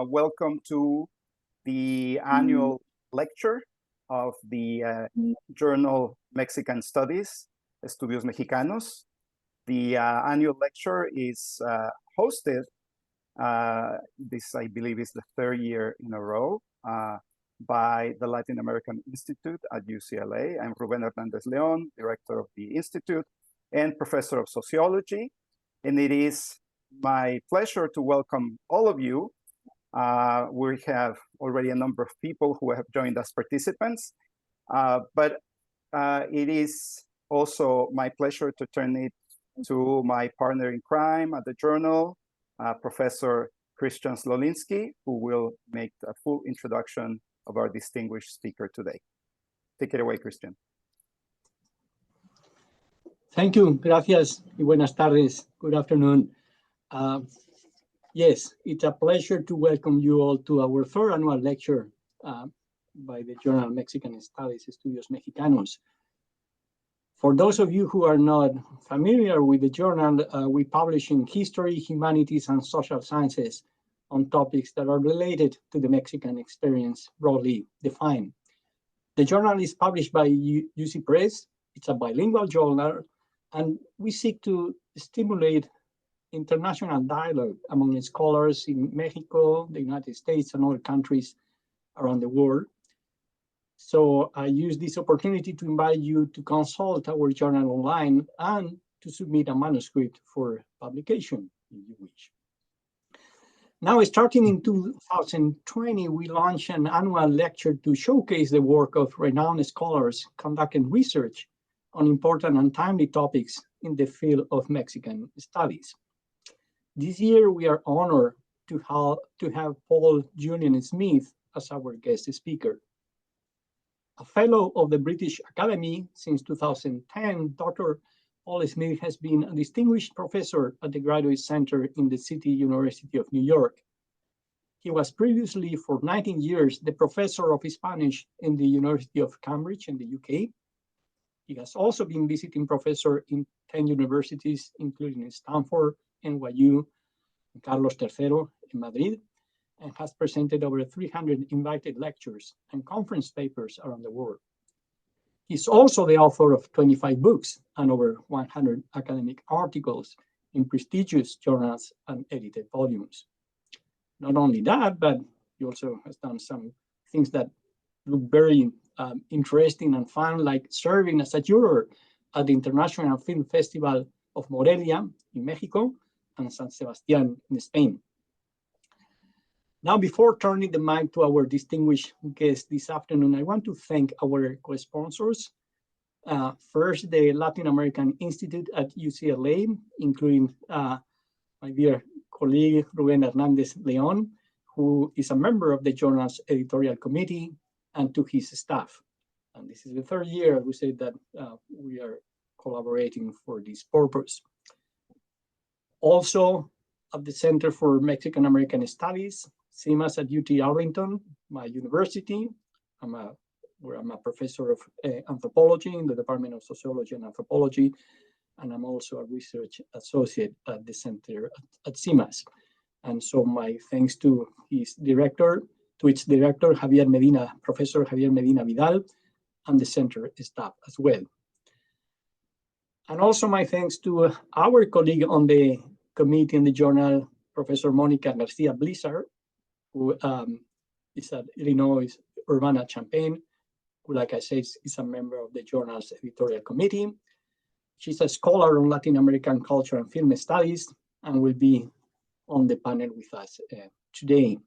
Welcome to the annual lecture of the journal Mexican Studies, Estudios Mexicanos. The annual lecture is hosted, this I believe is the third year in a row, by the Latin American Institute at UCLA. I'm Ruben Hernandez Leon, director of the Institute and professor of sociology. And it is my pleasure to welcome all of you. We have already a number of people who have joined as participants, but it is also my pleasure to turn it to my partner in crime at the journal, Professor Christian Slolinski, who will make a full introduction of our distinguished speaker today. Take it away, Christian. Thank you. Gracias y buenas tardes. Good afternoon. Yes, it's a pleasure to welcome you all to our third annual lecture by the journal Mexican Studies, Estudios Mexicanos. For those of you who are not familiar with the journal, we publish in history, humanities, and social sciences on topics that are related to the Mexican experience, broadly defined. The journal is published by UC Press. It's a bilingual journal, and we seek to stimulate international dialogue among scholars in Mexico, the United States, and other countries around the world. So I use this opportunity to invite you to consult our journal online and to submit a manuscript for publication, if you wish. Now, starting in 2020, we launched an annual lecture to showcase the work of renowned scholars conducting research on important and timely topics in the field of Mexican studies. This year, we are honored to have Paul Julian Smith as our guest speaker. A fellow of the British Academy since 2010, Dr. Paul Smith has been a distinguished professor at the Graduate Center in the City University of New York. He was previously, for 19 years, the professor of Spanish in the University of Cambridge in the UK. He has also been visiting professor in 10 universities, including Stanford, NYU, and Carlos III in Madrid, and has presented over 300 invited lectures and conference papers around the world. He's also the author of 25 books and over 100 academic articles in prestigious journals and edited volumes. Not only that, but he also has done some things that look very interesting and fun, like serving as a juror at the International Film Festival of Morelia in Mexico and San Sebastián in Spain. Now, before turning the mic to our distinguished guest this afternoon, I want to thank our co-sponsors. First, the Latin American Institute at UCLA, including my dear colleague, Ruben Hernandez Leon, who is a member of the journal's editorial committee, and to his staff. And this is the third year we say that we are collaborating for this purpose. Also, at the Center for Mexican American Studies, CIMAS at UT Arlington, my university. I'm a professor of anthropology in the Department of Sociology and Anthropology, and I'm also a research associate at the center at CIMAS. And so my thanks to its director, Javier Medina, Professor Javier Medina Vidal, and the center staff as well. And also my thanks to our colleague on the committee in the journal, Professor Monica Garcia Blizzard, who is at Illinois Urbana-Champaign, who, like I said, is a member of the journal's editorial committee. She's a scholar on Latin American culture and film studies and will be on the panel with us today.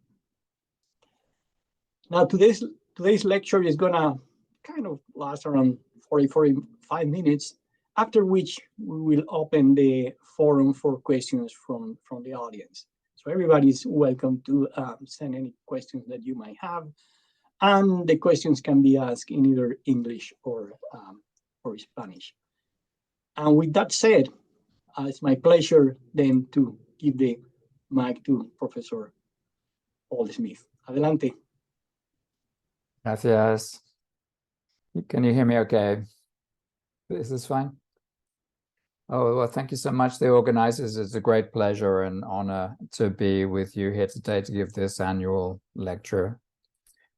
Now, today's lecture is gonna kind of last around 45 minutes, after which we will open the forum for questions from the audience. So everybody's welcome to send any questions that you might have. And the questions can be asked in either English or Spanish. And with that said, it's my pleasure then to give the mic to Professor Paul Smith. Adelante. Oh, well, thank you so much, the organizers. It's a great pleasure and honor to be with you here today to give this annual lecture.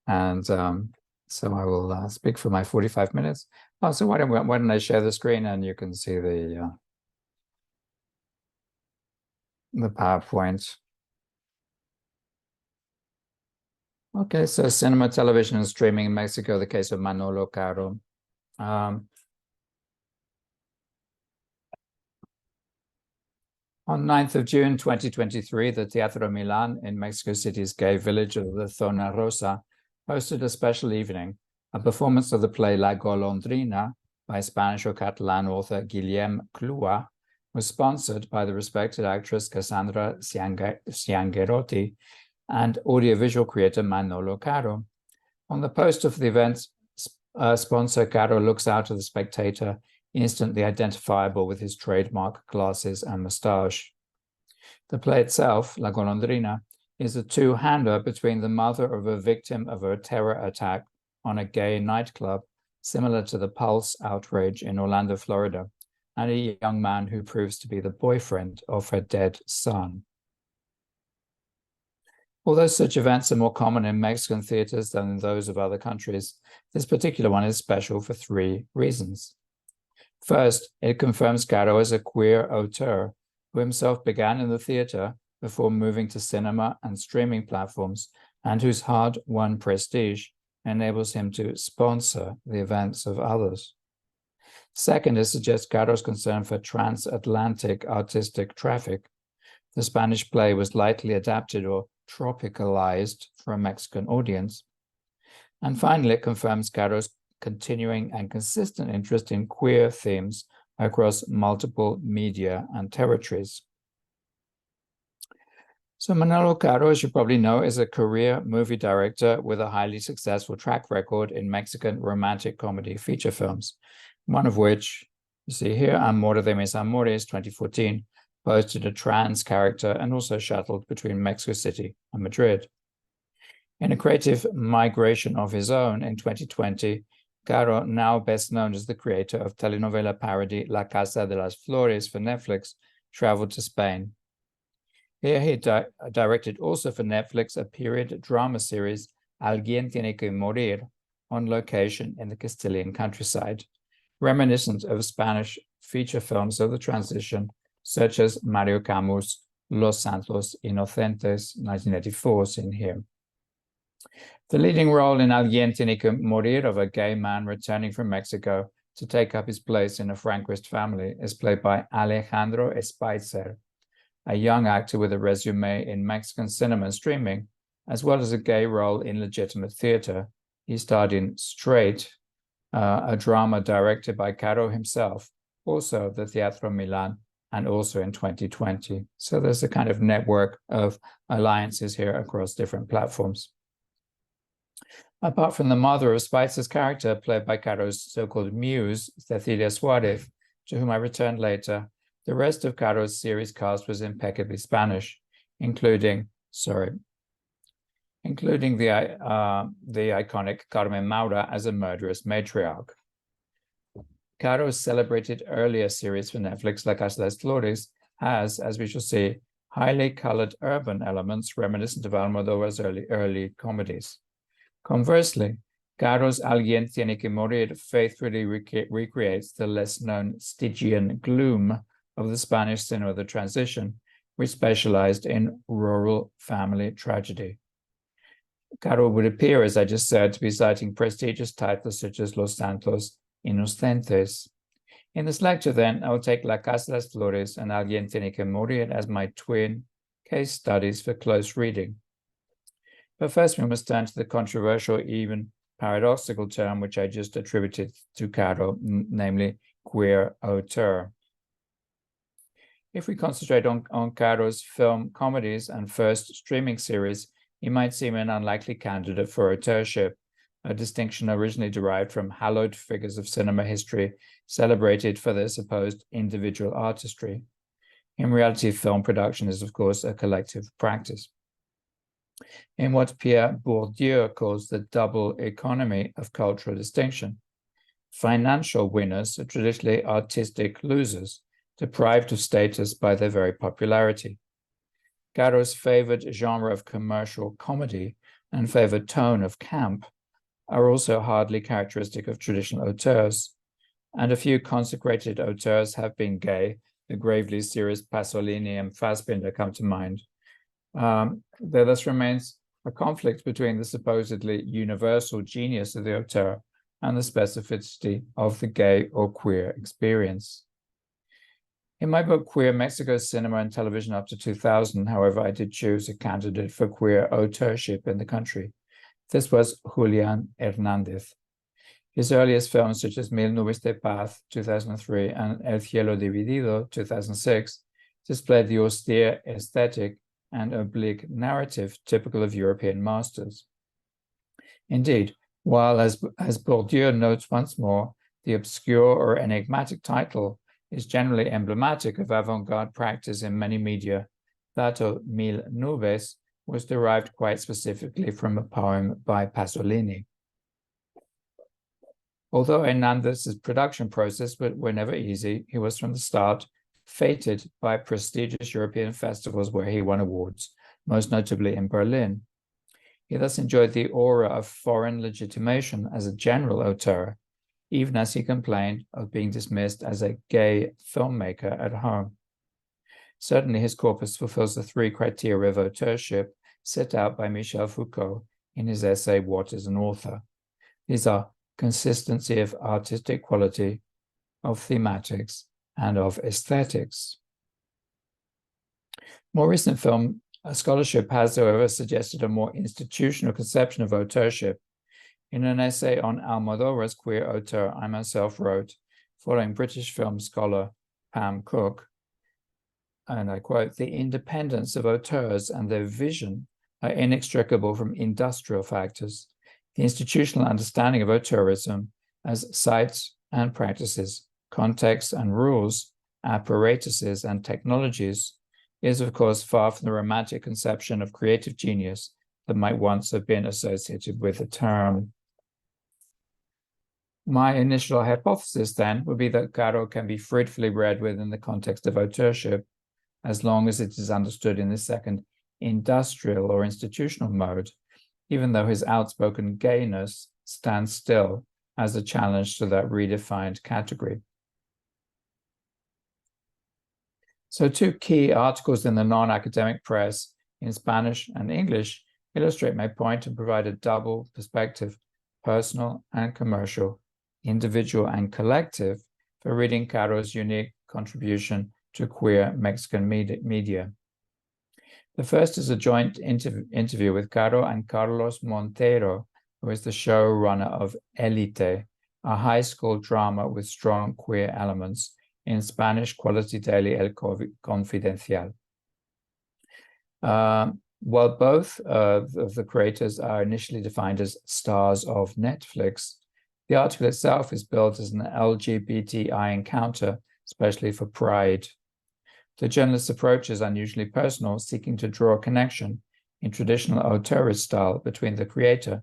And so I will speak for my 45 minutes. Oh, so why don't I share the screen and you can see the PowerPoint. Okay, so cinema, television, and streaming in Mexico, the case of Manolo Caro. On 9th of June 2023, the Teatro Milan in Mexico City's gay village of the Zona Rosa hosted a special evening. A performance of the play La Golondrina by Spanish or Catalan author Guillem Clua was sponsored by the respected actress Cassandra Ciangerotti and audiovisual creator Manolo Caro. On the poster for the event, sponsor Caro looks out at the spectator, instantly identifiable with his trademark glasses and moustache. The play itself, La Golondrina, is a two-hander between the mother of a victim of a terror attack on a gay nightclub, similar to the Pulse outrage in Orlando, Florida, and a young man who proves to be the boyfriend of her dead son. Although such events are more common in Mexican theaters than in those of other countries, this particular one is special for three reasons. First, it confirms Caro as a queer auteur who himself began in the theater before moving to cinema and streaming platforms, and whose hard-won prestige enables him to sponsor the events of others. Second, it suggests Caro's concern for transatlantic artistic traffic. The Spanish play was lightly adapted or tropicalized for a Mexican audience. And finally, it confirms Caro's continuing and consistent interest in queer themes across multiple media and territories. So Manolo Caro, as you probably know, is a career movie director with a highly successful track record in Mexican romantic comedy feature films, one of which, you see here, Amor de mis Amores, 2014, boasted a trans character and also shuttled between Mexico City and Madrid. In a creative migration of his own in 2020, Caro, now best known as the creator of telenovela parody La Casa de las Flores for Netflix, traveled to Spain. Here he directed also for Netflix a period drama series, Alguien Tiene que Morir, on location in the Castilian countryside, reminiscent of Spanish feature films of the transition, such as Mario Camus' Los Santos Inocentes, 1984, seen here. The leading role in Alguien Tiene que Morir, of a gay man returning from Mexico to take up his place in a Franquist family, is played by Alejandro Espaizer, a young actor with a resume in Mexican cinema and streaming, as well as a gay role in legitimate theater. He starred in Straight, a drama directed by Caro himself, also at the Teatro Milan, and also in 2020. So there's a kind of network of alliances here across different platforms. Apart from the mother of Spicer's character, played by Caro's so-called muse, Cecilia Suarez, to whom I returned later, the rest of Caro's series cast was impeccably Spanish, including the iconic Carmen Maura as a murderous matriarch. Caro's celebrated earlier series for Netflix, La Casa de las Flores, has, as we shall see, highly colored urban elements reminiscent of Almodovar's early comedies. Conversely, Caro's Alguien Tiene que Morir faithfully recreates the less-known Stygian gloom of the Spanish cinema of the transition, which specialized in rural family tragedy. Caro would appear, as I just said, to be citing prestigious titles such as Los Santos Inocentes. In this lecture, then, I will take La Casa de las Flores and Alguien Tiene que Morir as my twin case studies for close reading. But first, we must turn to the controversial, even paradoxical term which I just attributed to Caro, namely queer auteur. If we concentrate on Caro's film comedies and first streaming series, he might seem an unlikely candidate for auteurship, a distinction originally derived from hallowed figures of cinema history celebrated for their supposed individual artistry. In reality, film production is, of course, a collective practice. In what Pierre Bourdieu calls the double economy of cultural distinction, financial winners are traditionally artistic losers, deprived of status by their very popularity. Caro's favored genre of commercial comedy and favored tone of camp are also hardly characteristic of traditional auteurs, and a few consecrated auteurs have been gay. The gravely serious Pasolini and Fassbinder come to mind. There thus remains a conflict between the supposedly universal genius of the auteur and the specificity of the gay or queer experience. In my book, Queer Mexico's Cinema and Television Up to 2000, however, I did choose a candidate for queer auteurship in the country. This was Julián Hernández. His earliest films, such as Mil Nubes de Paz, 2003, and El Cielo Dividido, 2006, displayed the austere aesthetic and oblique narrative typical of European masters. Indeed, while, as Bourdieu notes once more, the obscure or enigmatic title is generally emblematic of avant-garde practice in many media, that of Mil Nubes was derived quite specifically from a poem by Pasolini. Although Hernández's production process were never easy, he was from the start fated by prestigious European festivals where he won awards, most notably in Berlin. He thus enjoyed the aura of foreign legitimation as a general auteur, even as he complained of being dismissed as a gay filmmaker at home. Certainly his corpus fulfills the three criteria of auteurship set out by Michel Foucault in his essay, What is an Author? These are consistency of artistic quality, of thematics, and of aesthetics. More recent film scholarship has, however, suggested a more institutional conception of auteurship. In an essay on Almodovar's queer auteur, I myself wrote, following British film scholar Pam Cook, and I quote, "The independence of auteurs and their vision are inextricable from industrial factors. The institutional understanding of auteurism as sites and practices, contexts and rules, apparatuses and technologies is, of course, far from the romantic conception of creative genius that might once have been associated with the term." My initial hypothesis, then, would be that Caro can be fruitfully read within the context of auteurship, as long as it is understood in the second industrial or institutional mode, even though his outspoken gayness stands still as a challenge to that redefined category. So two key articles in the non-academic press in Spanish and English illustrate my point and provide a double perspective, personal and commercial, individual and collective, for reading Caro's unique contribution to queer Mexican media. The first is a joint interview with Caro and Carlos Montero, who is the showrunner of Élite, a high school drama with strong queer elements, in Spanish quality daily El Confidencial. While both of the creators are initially defined as stars of Netflix, the article itself is billed as an LGBTI encounter, especially for Pride. The journalist's approach is unusually personal, seeking to draw a connection in traditional auteurist style between the creator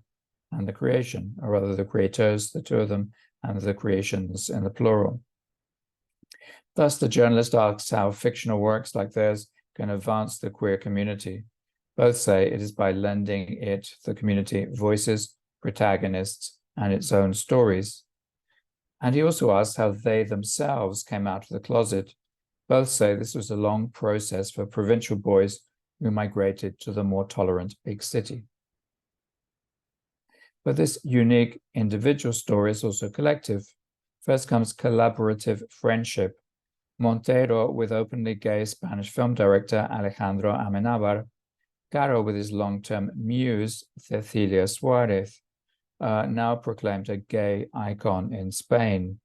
and the creation, or rather the creators, the two of them, and the creations in the plural. Thus, the journalist asks how fictional works like theirs can advance the queer community. Both say it is by lending it, the community, voices, protagonists, and its own stories. And he also asks how they themselves came out of the closet. Both say this was a long process for provincial boys who migrated to the more tolerant big city. But this unique individual story is also collective. First comes collaborative friendship. Montero with openly gay Spanish film director Alejandro Amenábar, Caro with his long-term muse Cecilia Suárez, now proclaimed a gay icon in Spain.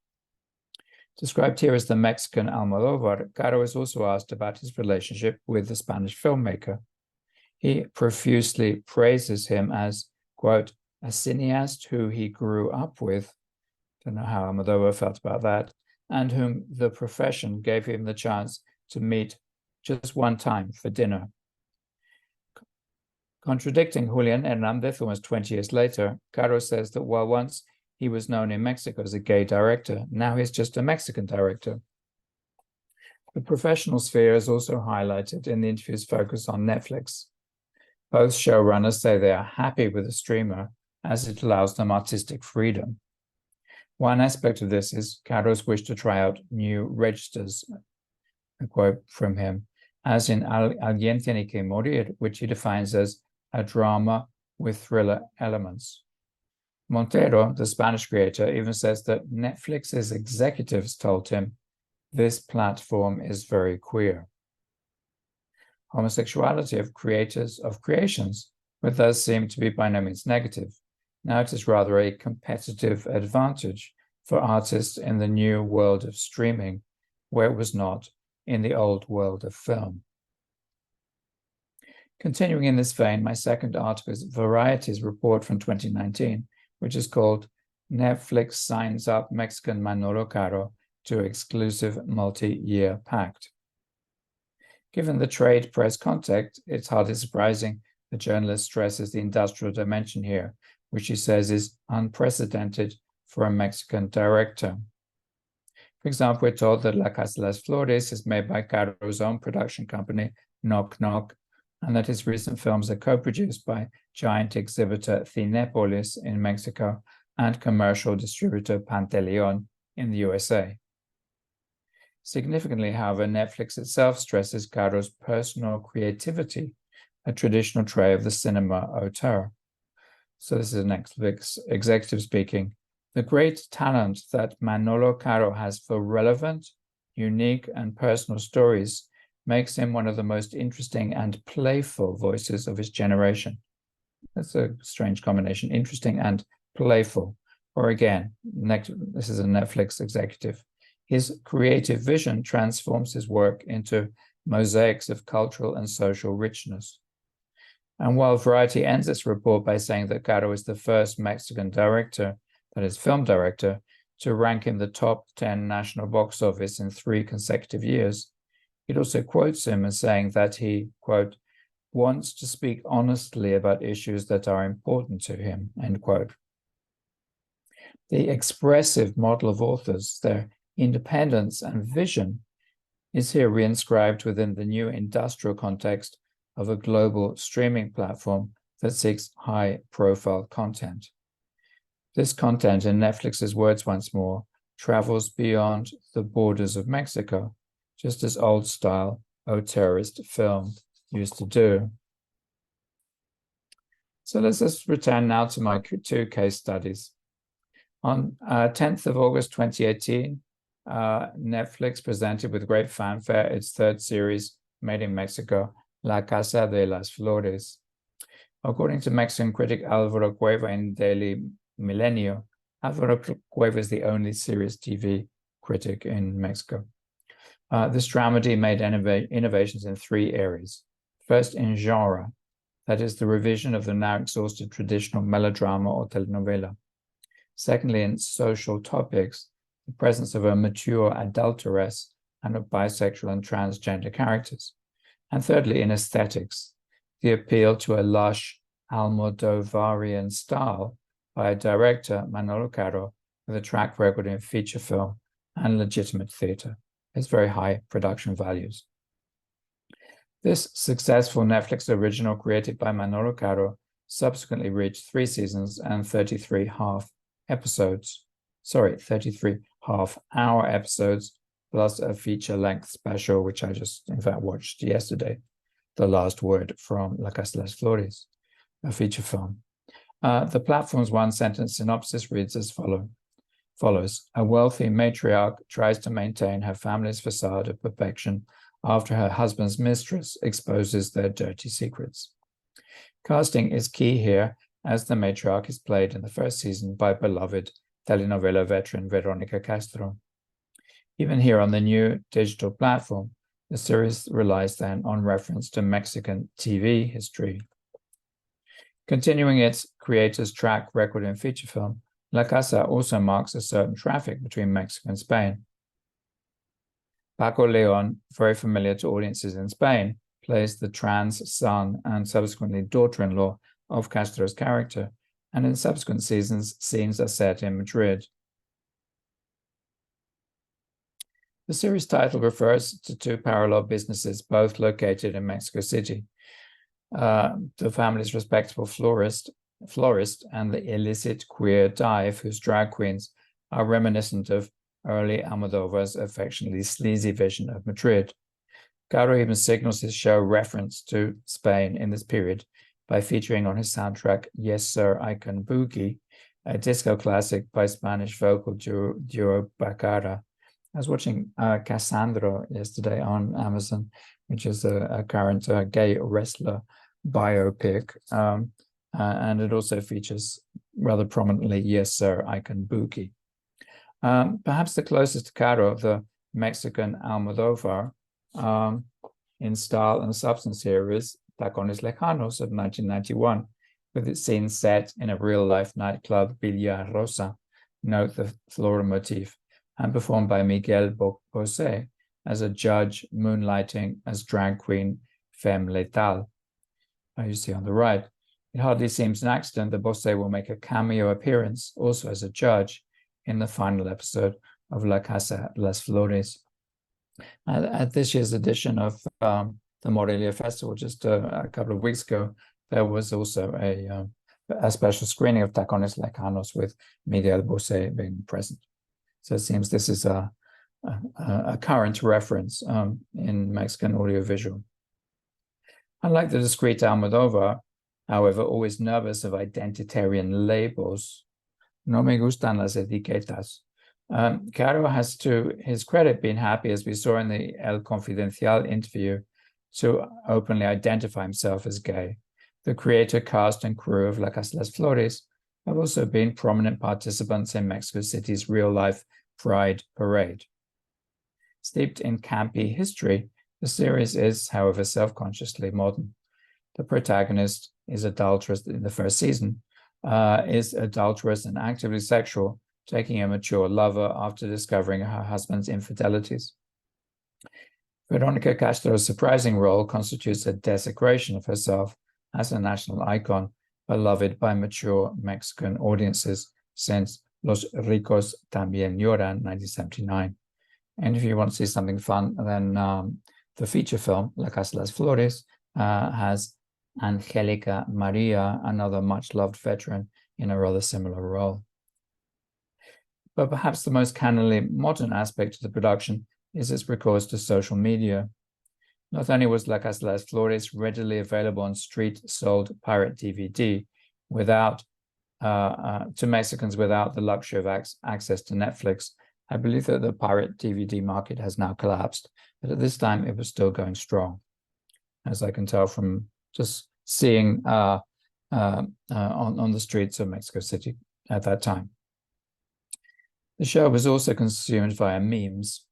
Described here as the Mexican Almodóvar, Caro is also asked about his relationship with the Spanish filmmaker. He profusely praises him as, quote, a cineast who he grew up with. Don't know how Almodóvar felt about that, and whom the profession gave him the chance to meet just one time for dinner. Contradicting Julián Hernández almost 20 years later, Caro says that while once he was known in Mexico as a gay director, now he's just a Mexican director. The professional sphere is also highlighted in the interviews focused on Netflix. Both showrunners say they are happy with the streamer as it allows them artistic freedom. One aspect of this is Caro's wish to try out new registers, a quote from him, as in Alguien Tiene, Morir, which he defines as a drama with thriller elements. Montero, the Spanish creator, even says that Netflix's executives told him, "This platform is very queer." Homosexuality of creations would thus seem to be by no means negative. Now it is rather a competitive advantage for artists in the new world of streaming, where it was not in the old world of film. Continuing in this vein, my second article is Variety's report from 2019, which is called Netflix Signs Up Mexican Manolo Caro to Exclusive Multi-Year Pact. Given the trade press context, it's hardly surprising the journalist stresses the industrial dimension here, which he says is unprecedented for a Mexican director. For example, we're told that La Casa de las Flores is made by Caro's own production company, Knock Knock, and that his recent films are co-produced by giant exhibitor Cinépolis in Mexico and commercial distributor Panteleon in the USA. Significantly, however, Netflix itself stresses Caro's personal creativity, a traditional trait of the cinema auteur. So this is an executive speaking. The great talent that Manolo Caro has for relevant, unique, and personal stories makes him one of the most interesting and playful voices of his generation. That's a strange combination, interesting and playful. Or again, this is a Netflix executive. His creative vision transforms his work into mosaics of cultural and social richness. And while Variety ends its report by saying that Caro is the first Mexican director, that is, film director, to rank in the top 10 national box office in 3 consecutive years, it also quotes him as saying that he, quote, wants to speak honestly about issues that are important to him, end quote. The expressive model of authors, their independence and vision, is here reinscribed within the new industrial context of a global streaming platform that seeks high-profile content. This content, in Netflix's words once more, travels beyond the borders of Mexico, just as old-style auteurist film used to do. So let's just return now to my 2 case studies. On 10th of August 2018, Netflix presented with great fanfare its 3rd series made in Mexico, La Casa de las Flores. According to Mexican critic Alvaro Cueva in Daily Milenio, Alvaro Cueva is the only serious TV critic in Mexico. This dramedy made innovations in 3 areas. First, in genre, that is, the revision of the now exhausted traditional melodrama or telenovela. Secondly, in social topics, the presence of a mature adulteress and of bisexual and transgender characters. And thirdly, in aesthetics, the appeal to a lush Almodovarian style by director Manolo Caro with a track record in feature film and legitimate theater. Has very high production values. This successful Netflix original created by Manolo Caro subsequently reached 3 seasons and 33 half-hour episodes, plus a feature-length special, which I just, in fact, watched yesterday, The Last Word from La Casa de las Flores, a feature film. The platform's one-sentence synopsis reads as follows. A wealthy matriarch tries to maintain her family's facade of perfection after her husband's mistress exposes their dirty secrets. Casting is key here, as the matriarch is played in the 1st season by beloved telenovela veteran Veronica Castro. Even here on the new digital platform, the series relies then on reference to Mexican TV history. Continuing its creator's track record in feature film, La Casa also marks a certain traffic between Mexico and Spain. Paco Leon, very familiar to audiences in Spain, plays the trans son and subsequently daughter-in-law of Castro's character, and in subsequent seasons, scenes are set in Madrid. The series title refers to two parallel businesses, both located in Mexico City. The family's respectable florist and the illicit queer dive, whose drag queens are reminiscent of early Almodovar's affectionately sleazy vision of Madrid. Caro even signals his show reference to Spain in this period by featuring on his soundtrack Yes Sir, I Can Boogie, a disco classic by Spanish vocal duo Bacara. I was watching Cassandra yesterday on Amazon, which is a current gay wrestler biopic, and it also features rather prominently Yes Sir, I Can Boogie. Perhaps the closest to Caro, the Mexican Almodovar, in style and substance here is Tacones Lejanos of 1991, with its scene set in a real-life nightclub, Villa Rosa, note the floral motif, and performed by Miguel Bosé as a judge moonlighting as drag queen Femme Letal. You see on the right. It hardly seems an accident that Bosé will make a cameo appearance, also as a judge, in the final episode of La Casa, Las Flores. At this year's edition of the Morelia Festival, just a couple of weeks ago, there was also a special screening of Tacones Lejanos with Miguel Bosé being present. So it seems this is a current reference in Mexican audiovisual. Unlike the discreet Almodovar, however, always nervous of identitarian labels, no me gustan las etiquetas. Caro has, to his credit, been happy, as we saw in the El Confidencial interview, to openly identify himself as gay. The creator, cast, and crew of La Casa Las Flores have also been prominent participants in Mexico City's real-life Pride Parade. Steeped in campy history, the series is, however, self-consciously modern. The protagonist is adulterous in the first season, is adulterous and actively sexual, taking a mature lover after discovering her husband's infidelities. Veronica Castro's surprising role constitutes a desecration of herself as a national icon, beloved by mature Mexican audiences since Los Ricos También Lloran, 1979. And if you want to see something fun, then the feature film, La Casa Las Flores, has Angelica Maria, another much-loved veteran, in a rather similar role. But perhaps the most cannily modern aspect of the production is its recourse to social media. Not only was La Casa Las Flores readily available on street-sold pirate DVD without to Mexicans without the luxury of access to Netflix, I believe that the pirate DVD market has now collapsed, but at this time it was still going strong, as I can tell from just seeing on the streets of Mexico City at that time. The show was also consumed via memes.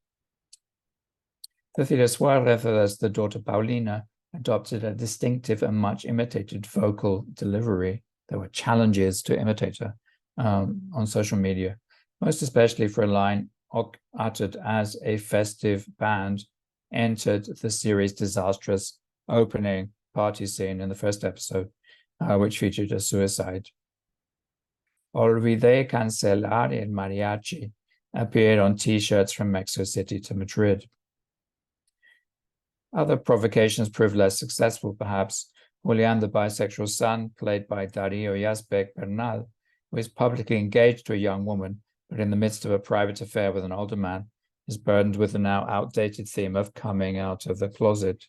Cecilia Suarez, as the daughter Paulina, adopted a distinctive and much imitated vocal delivery. There were challenges to imitate her on social media, most especially for a line uttered as a festive band entered the series' disastrous opening party scene in the first episode, which featured a suicide. Olvidé cancelar el mariachi appeared on T-shirts from Mexico City to Madrid. Other provocations proved less successful, perhaps. Julian, the bisexual son, played by Darío Yazbek Bernal, who is publicly engaged to a young woman, but in the midst of a private affair with an older man, is burdened with the now outdated theme of coming out of the closet.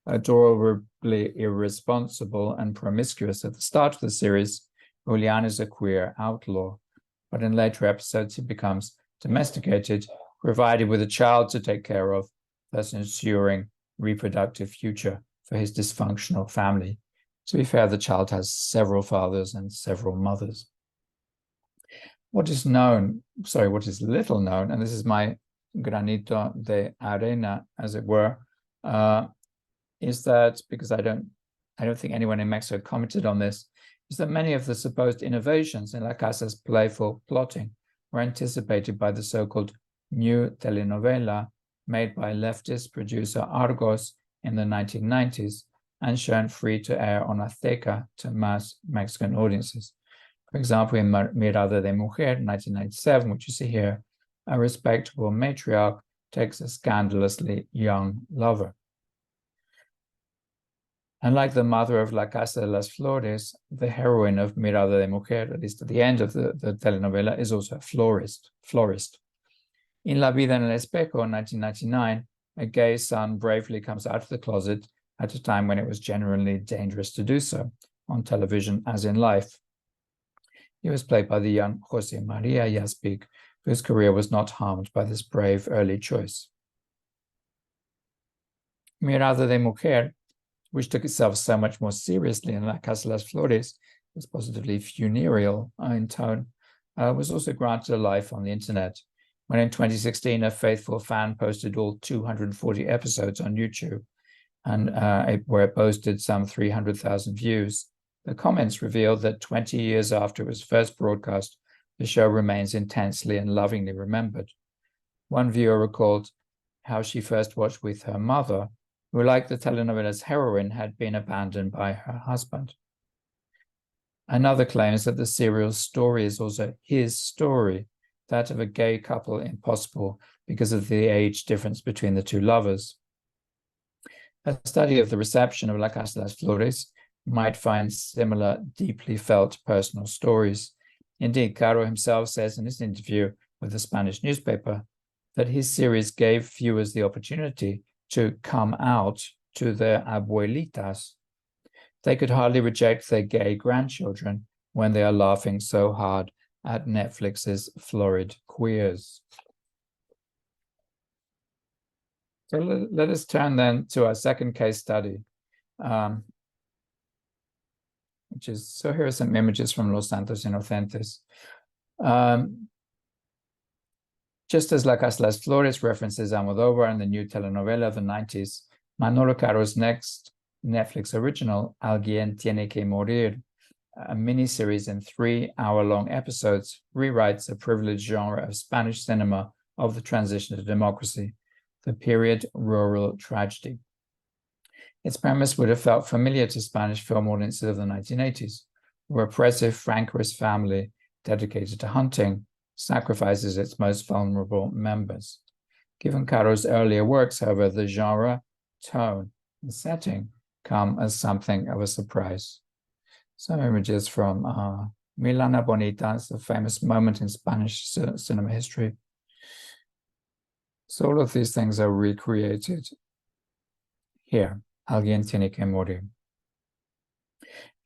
Adorably irresponsible and promiscuous at the start of the series, Julian is a queer outlaw, but in later episodes he becomes domesticated, provided with a child to take care of, thus ensuring reproductive future for his dysfunctional family. To be fair, the child has several fathers and several mothers. What is little known, and this is my granito de arena, as it were, is that, because I don't think anyone in Mexico commented on this, is that many of the supposed innovations in La Casa's playful plotting were anticipated by the so-called new telenovela made by leftist producer Argos in the 1990s and shown free to air on Azteca to mass Mexican audiences. For example, in Mirada de Mujer, 1997, which you see here, a respectable matriarch takes a scandalously young lover. And like the mother of La Casa de las Flores, the heroine of Mirada de Mujer, at least at the end of the telenovela, is also a florist. In La Vida en el Espejo, 1999, a gay son bravely comes out of the closet at a time when it was generally dangerous to do so, on television as in life. He was played by the young Jose Maria Jaspic, whose career was not harmed by this brave early choice. Mirada de Mujer, which took itself so much more seriously in La Casa de las Flores, was positively funereal in tone, was also granted a life on the internet, when in 2016 a faithful fan posted all 240 episodes on YouTube, and where it boasted some 300,000 views. The comments revealed that 20 years after it was first broadcast, the show remains intensely and lovingly remembered. One viewer recalled how she first watched with her mother, who, like the telenovela's heroine, had been abandoned by her husband. Another claims that the serial's story is also his story, that of a gay couple impossible because of the age difference between the two lovers. A study of the reception of La Casa de las Flores might find similar deeply felt personal stories. Indeed, Caro himself says in his interview with the Spanish newspaper that his series gave viewers the opportunity to come out to their abuelitas. They could hardly reject their gay grandchildren when they are laughing so hard at Netflix's florid queers. So let us turn then to our second case study, which is, so here are some images from Los Santos Inocentes. Just as La Casa de las Flores references Almodóvar and the new telenovela of the 90s, Manolo Caro's next Netflix original, Alguien Tiene que Morir, a miniseries in 3-hour-long episodes, rewrites a privileged genre of Spanish cinema of the transition to democracy, the period rural tragedy. Its premise would have felt familiar to Spanish film audiences of the 1980s. A repressive Francoist family dedicated to hunting sacrifices its most vulnerable members. Given Caro's earlier works, however, the genre, tone, and setting come as something of a surprise. Some images from Milana Bonita, it's a famous moment in Spanish cinema history. So all of these things are recreated here. Alguien Tiene que Morir.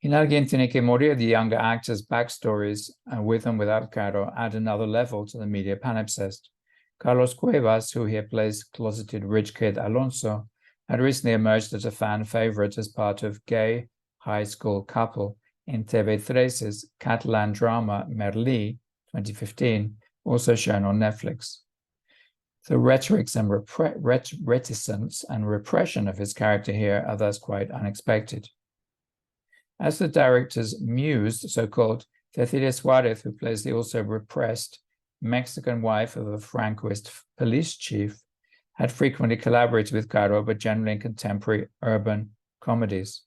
In Alguien Tiene que Morir, the younger actors' backstories, with and without Caro, add another level to the media palimpsest. Carlos Cuevas, who here plays closeted rich kid Alonso, had recently emerged as a fan favorite as part of gay high school couple in TV3's Catalan drama Merlí, 2015, also shown on Netflix. The rhetorics and reticence and repression of his character here are thus quite unexpected. As the director's muse, so-called Cecilia Suarez, who plays the also repressed Mexican wife of a Francoist police chief, had frequently collaborated with Caro, but generally in contemporary urban comedies.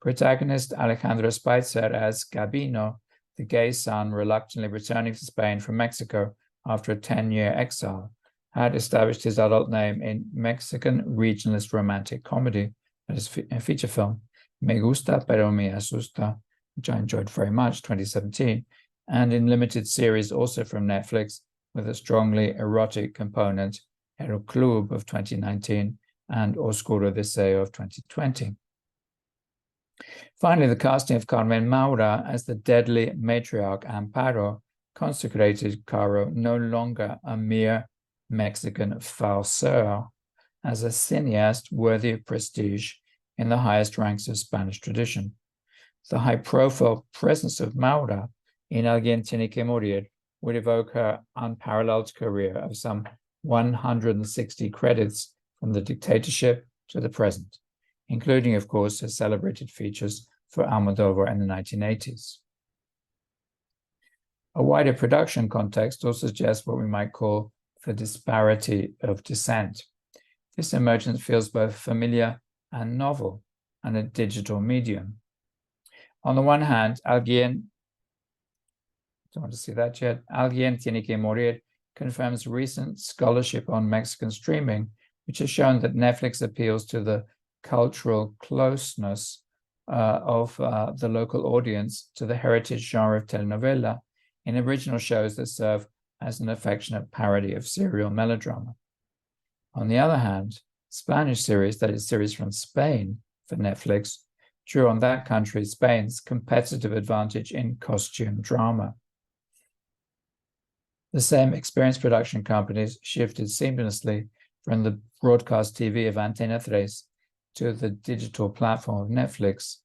Protagonist Alejandro Spitzer as Gabino, the gay son reluctantly returning to Spain from Mexico after a 10-year exile, had established his adult name in Mexican regionalist romantic comedy, that is a feature film, Me Gusta Pero Me Asusta, which I enjoyed very much, 2017, and in limited series also from Netflix with a strongly erotic component, El Club of 2019 and Oscuro Deseo of 2020. Finally, the casting of Carmen Maura as the deadly matriarch Amparo consecrated Caro no longer a mere Mexican farceur, as a cineast worthy of prestige in the highest ranks of Spanish tradition. The high-profile presence of Maura in Alguien Tiene que Morir would evoke her unparalleled career of some 160 credits from the dictatorship to the present, including, of course, her celebrated features for Almodóvar in the 1980s. A wider production context also suggests what we might call the disparity of descent. This emergence feels both familiar and novel, and a digital medium. On the one hand, Alguien, don't want to see that yet, Alguien Tiene que Morir confirms recent scholarship on Mexican streaming, which has shown that Netflix appeals to the cultural closeness of the local audience to the heritage genre of telenovela in original shows that serve as an affectionate parody of serial melodrama. On the other hand, Spanish series, that is, series from Spain for Netflix, drew on that country Spain's competitive advantage in costume drama. The same experienced production companies shifted seamlessly from the broadcast TV of Antena 3 to the digital platform of Netflix.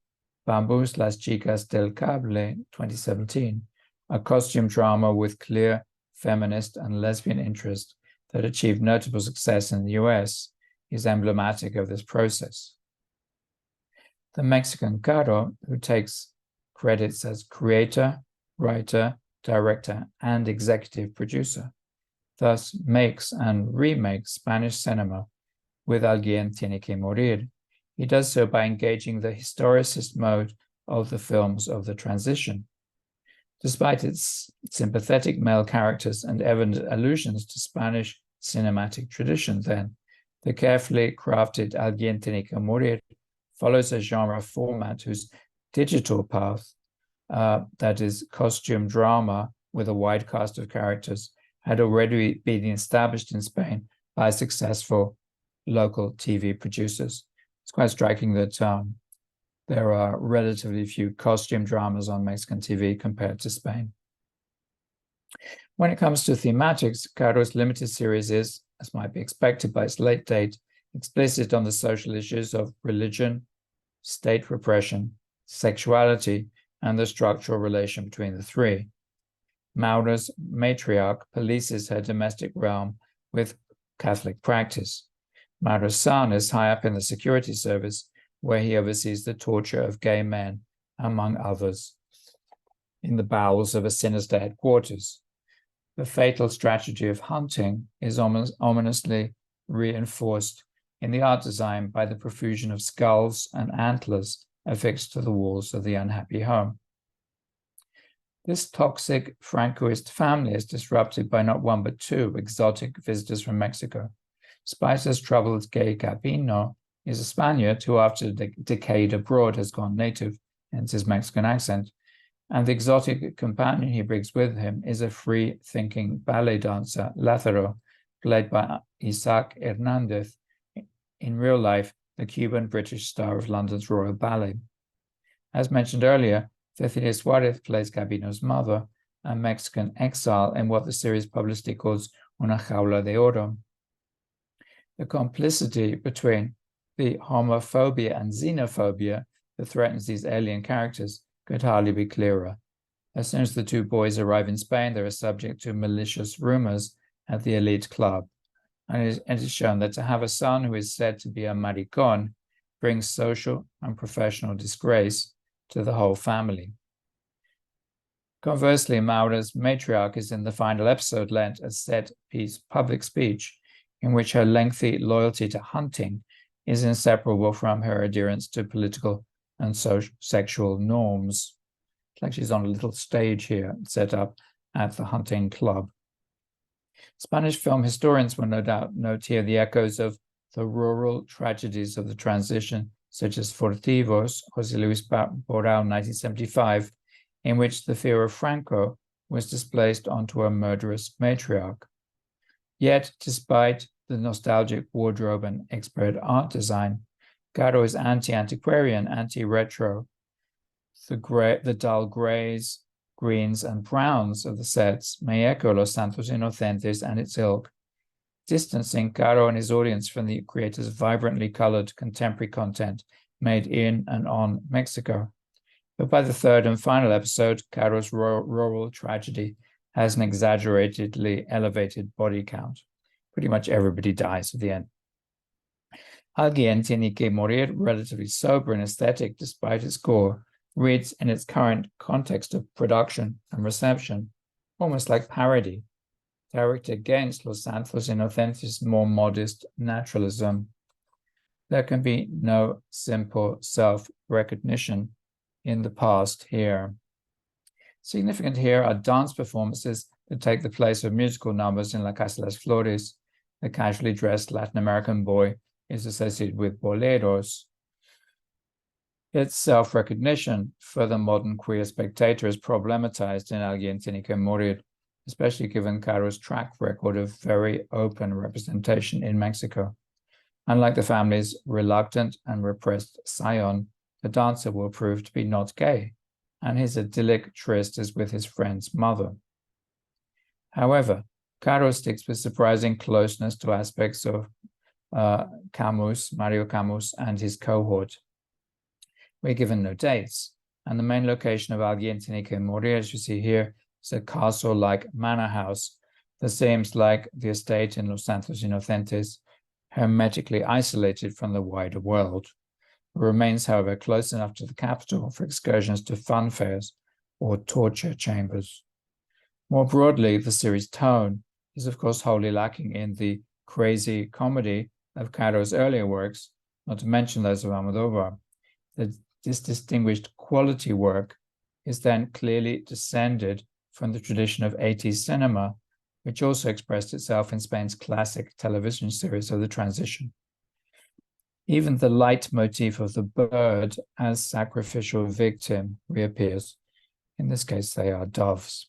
Bambús Las Chicas del Cable 2017, a costume drama with clear feminist and lesbian interest that achieved notable success in the US, is emblematic of this process. The Mexican Caro, who takes credits as creator, writer, director, and executive producer, thus makes and remakes Spanish cinema with Alguien Tiene que Morir. He does so by engaging the historicist mode of the films of the transition. Despite its sympathetic male characters and evident allusions to Spanish cinematic tradition, then, the carefully crafted Alguien Tiene que Morir follows a genre format whose digital path, that is, costume drama with a wide cast of characters, had already been established in Spain by successful local TV producers. It's quite striking that there are relatively few costume dramas on Mexican TV compared to Spain. When it comes to thematics, Caro's limited series is, as might be expected by its late date, explicit on the social issues of religion, state repression, sexuality, and the structural relation between the three. Maura's matriarch polices her domestic realm with Catholic practice. Maura's son is high up in the security service, where he oversees the torture of gay men, among others, in the bowels of a sinister headquarters. The fatal strategy of hunting is ominously reinforced in the art design by the profusion of skulls and antlers affixed to the walls of the unhappy home. This toxic Francoist family is disrupted by not one but two exotic visitors from Mexico. Spicer's troubled gay Gabino is a Spaniard who, after a decade abroad, has gone native, hence his Mexican accent, and the exotic companion he brings with him is a free-thinking ballet dancer, Lázaro, played by Isaac Hernandez, in real life, the Cuban-British star of London's Royal Ballet. As mentioned earlier, Cecilia Suarez plays Gabino's mother, a Mexican exile in what the series publicly calls Una Jaula de Oro. The complicity between the homophobia and xenophobia that threatens these alien characters could hardly be clearer. As soon as the two boys arrive in Spain, they are subject to malicious rumors at the elite club. And it is shown that to have a son who is said to be a maricón brings social and professional disgrace to the whole family. Conversely, Maura's matriarch is in the final episode lent a set-piece public speech in which her lengthy loyalty to hunting is inseparable from her adherence to political and sexual norms. It's like she's on a little stage here set up at the hunting club. Spanish film historians will no doubt note here the echoes of the rural tragedies of the transition, such as Furtivos, José Luis Boral, 1975, in which the fear of Franco was displaced onto a murderous matriarch. Yet, despite the nostalgic wardrobe and expert art design, Caro is anti-antiquarian, anti-retro. The dull grays, greens, and browns of the sets may echo Los Santos Inocentes and its ilk, distancing Caro and his audience from the creator's vibrantly colored contemporary content made in and on Mexico. But by the third and final episode, Caro's rural tragedy has an exaggeratedly elevated body count. Pretty much everybody dies at the end. Alguien Tiene que Morir, relatively sober and aesthetic despite its gore, reads in its current context of production and reception almost like parody, directed against Los Santos Inocentes' more modest naturalism. There can be no simple self-recognition in the past here. Significant here are dance performances that take the place of musical numbers in La Casa de las Flores. The casually dressed Latin American boy is associated with boleros. Its self-recognition for the modern queer spectator is problematized in Alguien Tiene que Morir, especially given Caro's track record of very open representation in Mexico. Unlike the family's reluctant and repressed scion, the dancer will prove to be not gay, and his idyllic tryst is with his friend's mother. However, Caro sticks with surprising closeness to aspects of Mario Camus, and his cohort. We're given no dates, and the main location of Alguien Tiene que Morir, as you see here, is a castle-like manor house that seems like the estate in Los Santos Inocentes, hermetically isolated from the wider world. It remains, however, close enough to the capital for excursions to fun fairs or torture chambers. More broadly, the series' tone is, of course, wholly lacking in the crazy comedy of Caro's earlier works, not to mention those of Almodovar. This distinguished quality work is then clearly descended from the tradition of 80s cinema, which also expressed itself in Spain's classic television series of the transition. Even the leitmotif of the bird as sacrificial victim reappears. In this case, they are doves.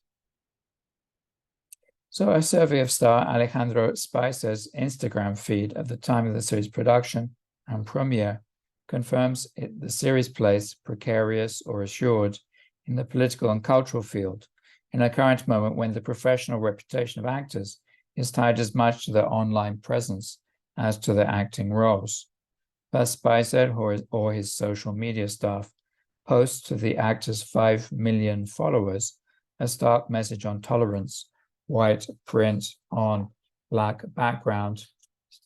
So a survey of star Alejandro Spicer's Instagram feed at the time of the series' production and premiere confirms the series' place, precarious or assured, in the political and cultural field, in a current moment when the professional reputation of actors is tied as much to their online presence as to their acting roles. Thus, Spicer or his social media staff posts to the actor's 5 million followers a stark message on tolerance, white print on black background.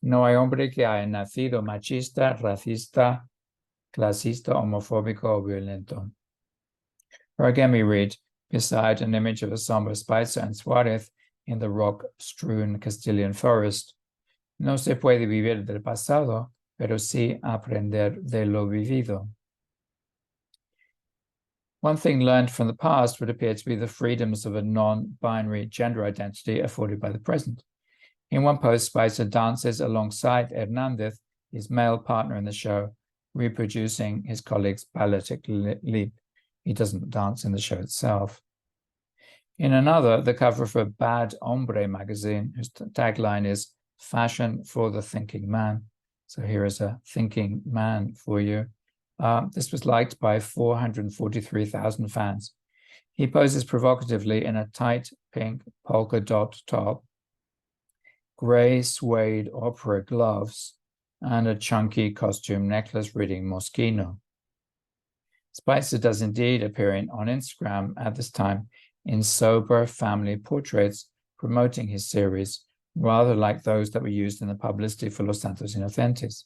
No hay hombre que haya nacido machista, racista, clasista, homofóbico o violento. Or again we read, beside an image of a somber Spicer and Suarez in the rock-strewn Castilian forest, no se puede vivir del pasado, pero sí aprender de lo vivido. One thing learned from the past would appear to be the freedoms of a non-binary gender identity afforded by the present. In one post, Spicer dances alongside Hernandez, his male partner in the show, reproducing his colleague's balletic leap. He doesn't dance in the show itself. In another, the cover of a Bad Hombre magazine, whose tagline is "Fashion for the Thinking Man." So here is a thinking man for you. This was liked by 443,000 fans. He poses provocatively in a tight pink polka dot top, gray suede opera gloves, and a chunky costume necklace reading Moschino. Spicer does indeed appear on Instagram at this time in sober family portraits promoting his series, rather like those that were used in the publicity for Los Santos Inocentes.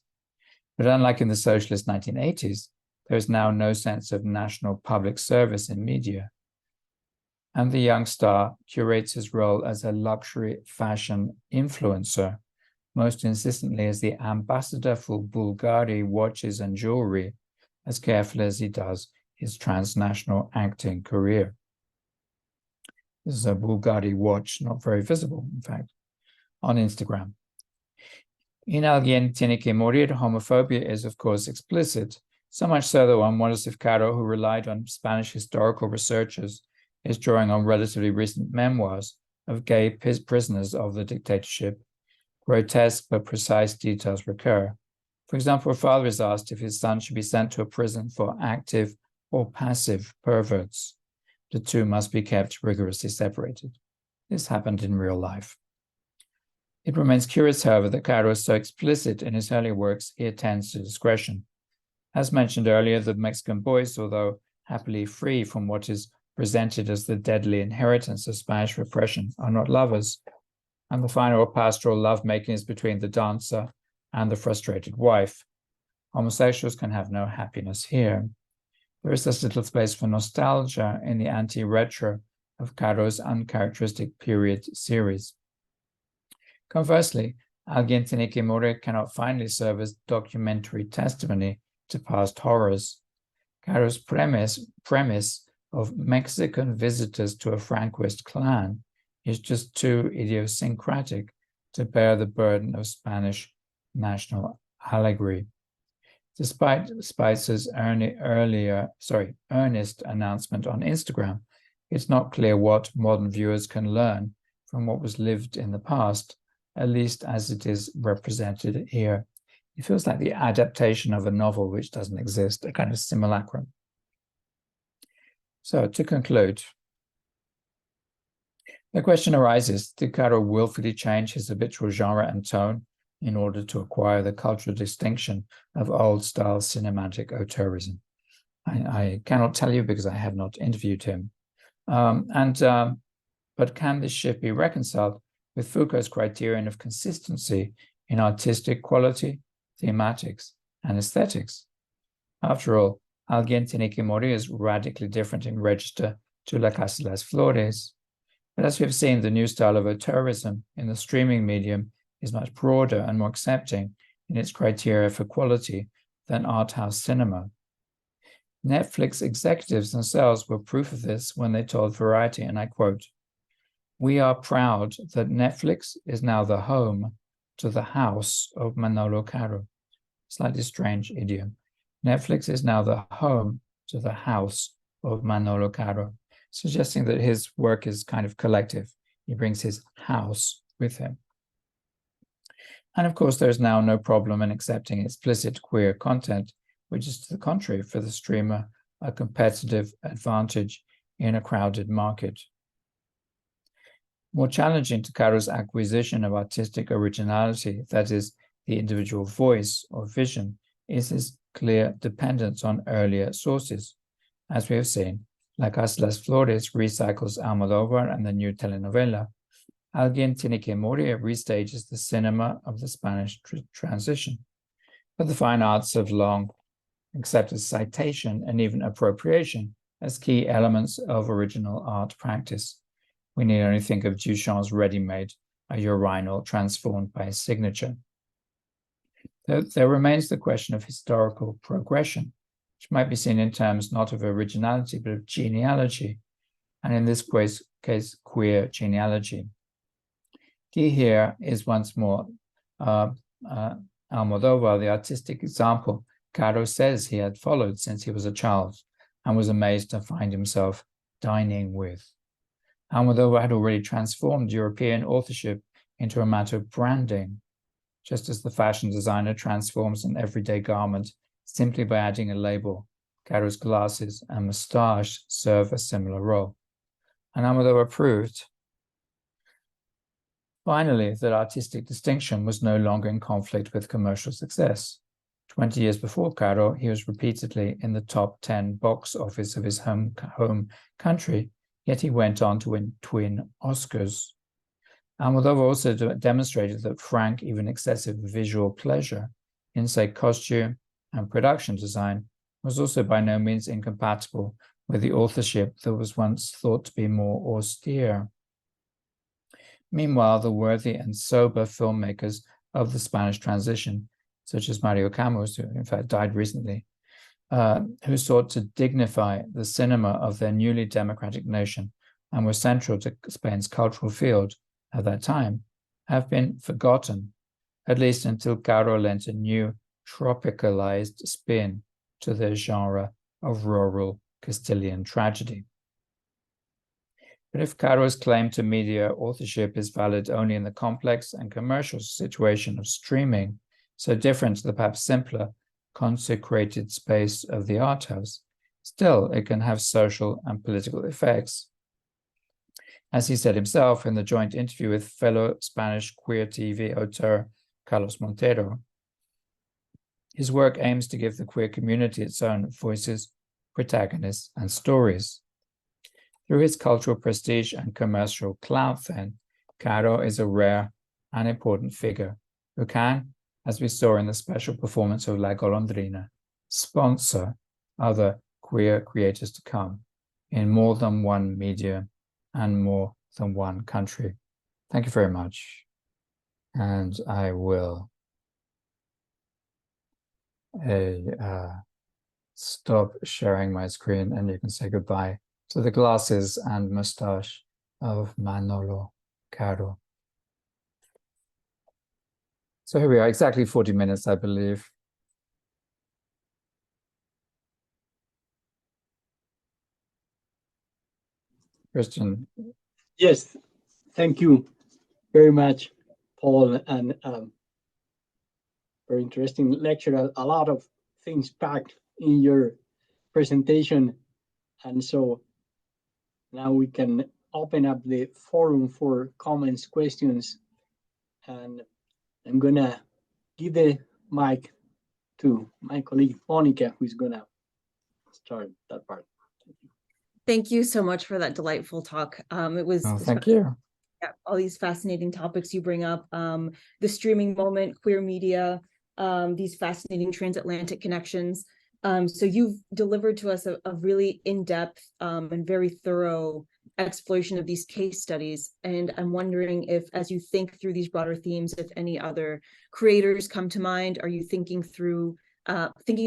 But unlike in the socialist 1980s, there is now no sense of national public service in media. And the young star curates his role as a luxury fashion influencer, most insistently as the ambassador for Bulgari watches and jewelry, as carefully as he does his transnational acting career. This is a Bulgari watch, not very visible, in fact, on Instagram. In Alguien Tiene que Morir, homophobia is, of course, explicit, so much so that one wonders if Caro, who relied on Spanish historical researchers, is drawing on relatively recent memoirs of gay prisoners of the dictatorship. Grotesque but precise details recur. For example, a father is asked if his son should be sent to a prison for active or passive perverts. The two must be kept rigorously separated. This happened in real life. It remains curious, however, that Caro is so explicit in his earlier works, he attends to discretion. As mentioned earlier, the Mexican boys, although happily free from what is presented as the deadly inheritance of Spanish repression, are not lovers, and the final pastoral lovemaking is between the dancer and the frustrated wife. Homosexuals can have no happiness here. There is thus little space for nostalgia in the anti-retro of Caro's uncharacteristic period series. Conversely, Alguien Tiene que Morir cannot finally serve as documentary testimony to past horrors. Caro's premise of Mexican visitors to a Franquist clan is just too idiosyncratic to bear the burden of Spanish national allegory. Despite Spicer's earnest announcement on Instagram, it's not clear what modern viewers can learn from what was lived in the past, at least as it is represented here. It feels like the adaptation of a novel which doesn't exist, a kind of simulacrum. So to conclude, the question arises, did Caro willfully change his habitual genre and tone in order to acquire the cultural distinction of old-style cinematic auteurism? I cannot tell you because I have not interviewed him. But can this shift be reconciled with Foucault's criterion of consistency in artistic quality, thematics, and aesthetics? After all, Alguien Tiene que Morir is radically different in register to La Casa de las Flores. But as we have seen, the new style of auteurism in the streaming medium is much broader and more accepting in its criteria for quality than art house cinema. Netflix executives themselves were proof of this when they told Variety, and I quote, "We are proud that Netflix is now the home to the house of Manolo Caro." Slightly strange idiom. Netflix is now the home to the house of Manolo Caro, suggesting that his work is kind of collective. He brings his house with him. And of course, there's now no problem in accepting explicit queer content, which is to the contrary for the streamer a competitive advantage in a crowded market. More challenging to Caro's acquisition of artistic originality, that is, the individual voice or vision, is his clear dependence on earlier sources. As we have seen, La Casa de las Flores recycles Almodóvar and the new telenovela. Alguien Tiene que Morir restages the cinema of the Spanish transition. But the fine arts have long accepted citation and even appropriation as key elements of original art practice. We need only think of Duchamp's ready-made, a urinal transformed by his signature. There remains the question of historical progression, which might be seen in terms not of originality, but of genealogy, and in this case queer genealogy. Key here is once more Almodóvar, the artistic example Caro says he had followed since he was a child and was amazed to find himself dining with. Almodóvar had already transformed European authorship into a matter of branding, just as the fashion designer transforms an everyday garment simply by adding a label. Caro's glasses and moustache serve a similar role. And Almodóvar proved, finally, that artistic distinction was no longer in conflict with commercial success. 20 years before Caro, he was repeatedly in the top 10 box office of his home country, yet he went on to win twin Oscars. Almodóvar also demonstrated that frank, even excessive visual pleasure in, say, costume and production design was also by no means incompatible with the authorship that was once thought to be more austere. Meanwhile, the worthy and sober filmmakers of the Spanish transition, such as Mario Camus, who in fact died recently, who sought to dignify the cinema of their newly democratic nation and were central to Spain's cultural field at that time, have been forgotten, at least until Caro lent a new tropicalized spin to their genre of rural Castilian tragedy. But if Caro's claim to media authorship is valid only in the complex and commercial situation of streaming, so different to the perhaps simpler, consecrated space of the art house, still it can have social and political effects. As he said himself in the joint interview with fellow Spanish queer TV auteur Carlos Montero, his work aims to give the queer community its own voices, protagonists, and stories. Through his cultural prestige and commercial clout, then, Caro is a rare and important figure who can, as we saw in the special performance of La Golondrina, sponsor other queer creators to come in more than one medium and more than one country. Thank you very much. And I will stop sharing my screen and you can say goodbye to the glasses and mustache of Manolo. Caro. So here we are, exactly 40 minutes, I believe. Christian. Yes, thank you very much, Paul, and very interesting lecture. A lot of things packed in your presentation, and so now we can open up the forum for comments, questions, and I'm gonna give the mic to my colleague Monica, who's gonna start that part. Thank you so much for that delightful talk. It was Thank you. Yeah, all these fascinating topics you bring up, the streaming moment, queer media, these fascinating transatlantic connections. So you've delivered to us a really in-depth and very thorough exploration of these case studies. And I'm wondering if, as you think through these broader themes, if any other creators come to mind. Are you thinking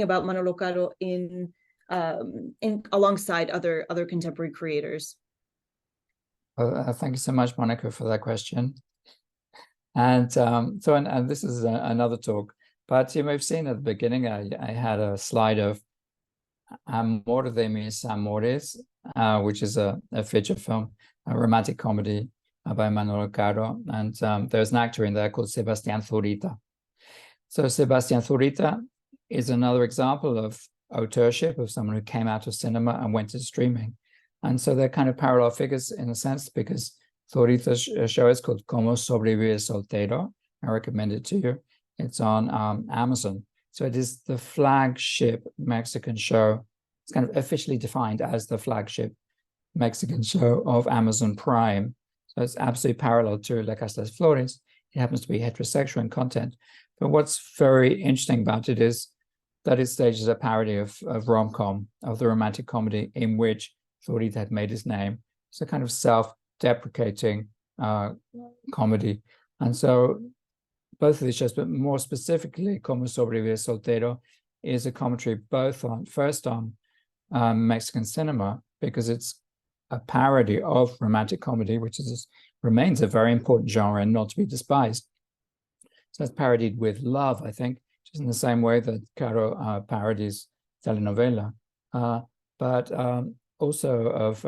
about Manolo Caro in alongside other contemporary creators? Thank you so much, Monica, for that question. And and this is another talk, but you may have seen at the beginning, I had a slide of Amor de mis amores, which is a feature film, a romantic comedy by Manolo Caro. And there's an actor in there called Sebastián Zurita. So Sebastián Zurita is another example of authorship, of someone who came out of cinema and went to streaming. And so they're kind of parallel figures in a sense, because Zurita's show is called Como Sobrevivir Soltero. I recommend it to you. It's on Amazon. So it is the flagship Mexican show. It's kind of officially defined as the flagship Mexican show of Amazon Prime. So it's absolutely parallel to La Casa de Flores. It happens to be heterosexual in content. But what's very interesting about it is that it stages a parody of rom-com, of the romantic comedy in which Zurita had made his name. It's a kind of self-deprecating comedy. And so both of these shows, but more specifically, Como Sobrevivir Soltero is a commentary both on, first on Mexican cinema, because it's a parody of romantic comedy, which remains a very important genre and not to be despised. So it's parodied with love, I think, just in the same way that Caro parodies telenovela, but also of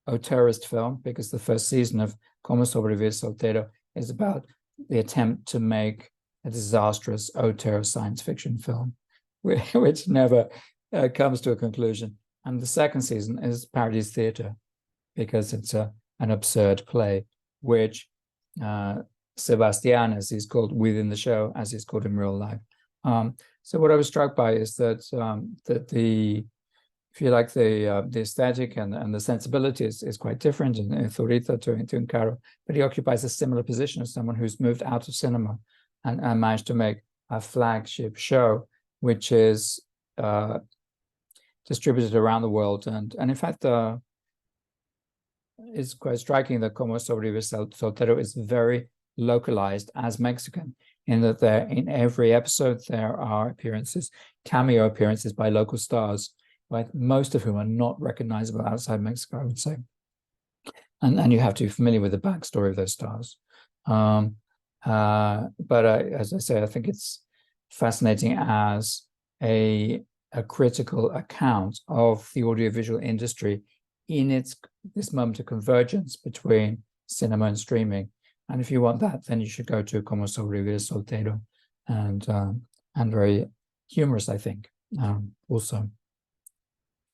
auteurist film, because the first season of Como Sobrevivir Soltero is about the attempt to make a disastrous auteur science fiction film, which never comes to a conclusion. And the second season is parodies theater, because it's an absurd play, which Sebastián, as he's called within the show, as he's called in real life. So what I was struck by is that if you like, the aesthetic and the sensibility is quite different in Zurita to Caro, but he occupies a similar position as someone who's moved out of cinema and managed to make a flagship show, which is distributed around the world. And in fact, it's quite striking that Como Sobrevivir Soltero is very localized as Mexican, in that in every episode there are cameo appearances by local stars, right? Most of whom are not recognizable outside Mexico, I would say. And you have to be familiar with the backstory of those stars. But as I say, I think it's fascinating as a critical account of the audiovisual industry in this moment of convergence between cinema and streaming. And if you want that, then you should go to Como Sobrevivir Soltero, and very humorous, I think, also.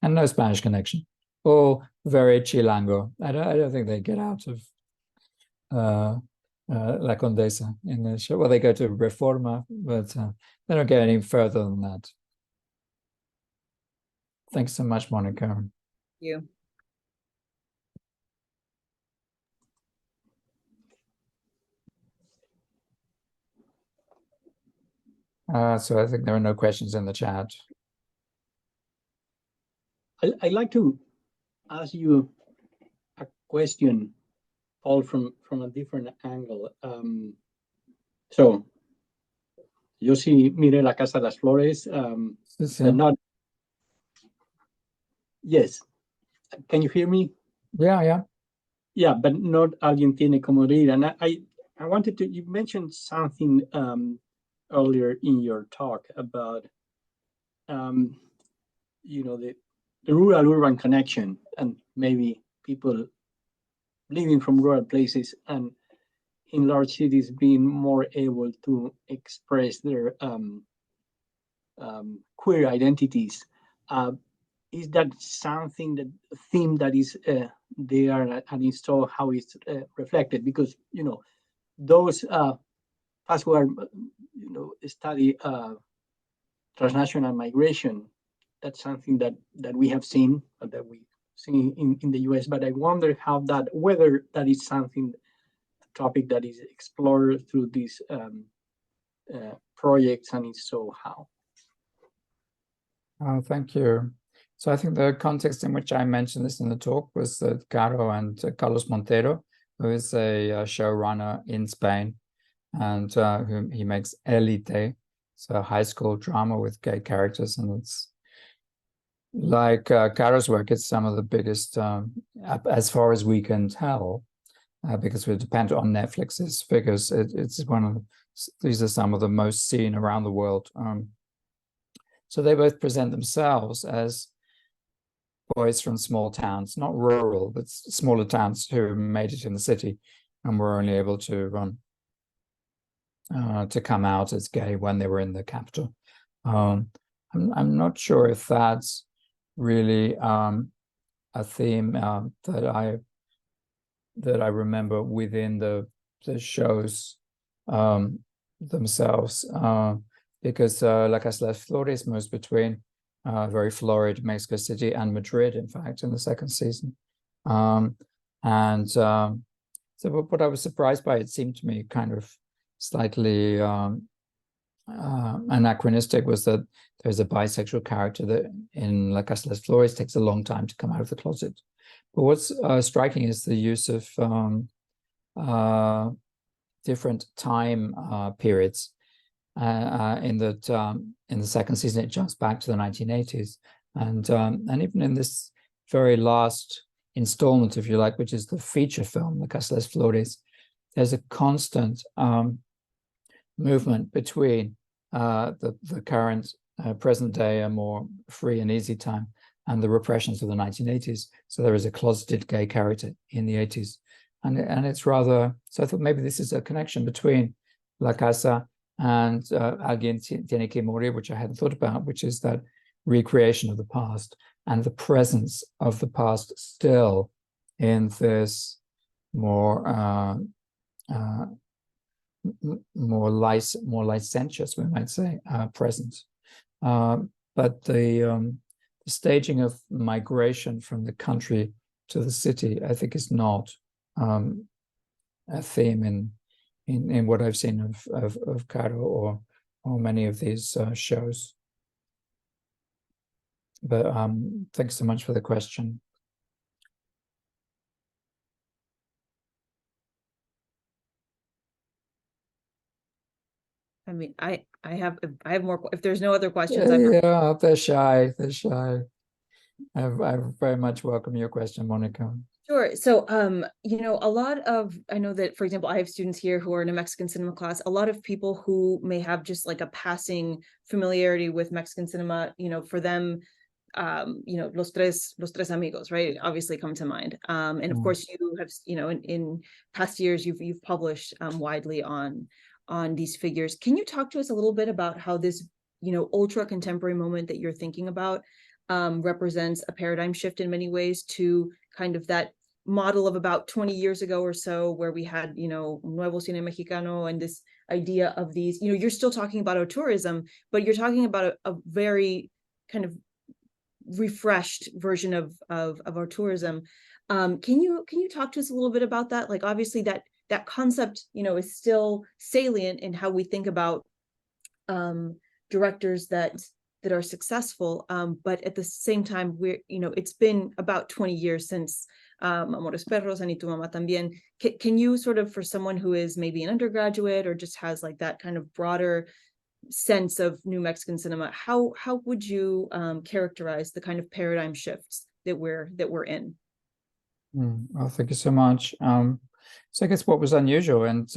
And no Spanish connection, or very chilango. I don't think they get out of La Condesa in the show. Well, they go to Reforma, but they don't get any further than that. Thanks so much, Monica. Thank you. So I think there are no questions in the chat. I'd like to ask you a question, Paul, from a different angle. So, yo sí miré La Casa de las Flores, not. Yes. Can you hear me? Yeah. Yeah, but not Alguien Tiene que Morir. And I wanted to, you mentioned something earlier in your talk about, you know, the rural-urban connection, and maybe people living from rural places and in large cities being more able to express their queer identities. Is that something, that theme that is there, and is so how it's reflected? Because, you know, those us who are, you know, study transnational migration, that's something that we have seen, that we see in the US. But I wonder how that, whether that is something, a topic that is explored through these projects, and if so, how? Thank you. So I think the context in which I mentioned this in the talk was that Caro and Carlos Montero, who is a showrunner in Spain, and whom he makes Elite, so a high school drama with gay characters, and it's like Caro's work. It's some of the biggest, as far as we can tell, because we depend on Netflix's figures. It's one of these are some of the most seen around the world. So they both present themselves as boys from small towns, not rural, but smaller towns who made it in the city and were only able to come out as gay when they were in the capital. I'm not sure if that's really a theme that I remember within the shows themselves, because La Casa de Flores moves between very florid Mexico City and Madrid, in fact, in the second season. So what I was surprised by, it seemed to me kind of slightly anachronistic, was that there's a bisexual character that in La Casa de Flores takes a long time to come out of the closet. But what's striking is the use of different time periods. In the second season, it jumps back to the 1980s, and even in this very last installment, if you like, which is the feature film, La Casa de Flores, there's a constant movement between the current present day, a more free and easy time, and the repressions of the 1980s. So there is a closeted gay character in the 80s, and it's rather. So I thought maybe this is a connection between La Casa and Alguien Tiene que Morir, which I hadn't thought about, which is that recreation of the past and the presence of the past still in this more licentious, we might say, presence. But the staging of migration from the country to the city, I think, is not a theme in what I've seen of Caro or many of these shows. But thanks so much for the question. I mean, I have more. If there's no other questions, Yeah, they're shy. They're shy. I very much welcome your question, Monica. Sure. So, you know, I know that, for example, I have students here who are in a Mexican cinema class. A lot of people who may have just like a passing familiarity with Mexican cinema, you know, for them, you know, los tres amigos, right, obviously come to mind. And of course, you have, you know, in past years, you've published widely on these figures. Can you talk to us a little bit about how this, you know, ultra contemporary moment that you're thinking about represents a paradigm shift in many ways to kind of that model of about 20 years ago or so, where we had, you know, Nuevo Cine Mexicano, and this idea of these, you know, you're still talking about tourism, but you're talking about a very kind of refreshed version of our tourism. Can you talk to us a little bit about that? Like, obviously that concept, you know, is still salient in how we think about directors that are successful, but at the same time, we're, you know, it's been about 20 years since Amores Perros and Y Tu Mamá También. Can you sort of, for someone who is maybe an undergraduate or just has like that kind of broader sense of new Mexican cinema, how would you characterize the kind of paradigm shifts that we're in? Well, thank you so much. So I guess what was unusual and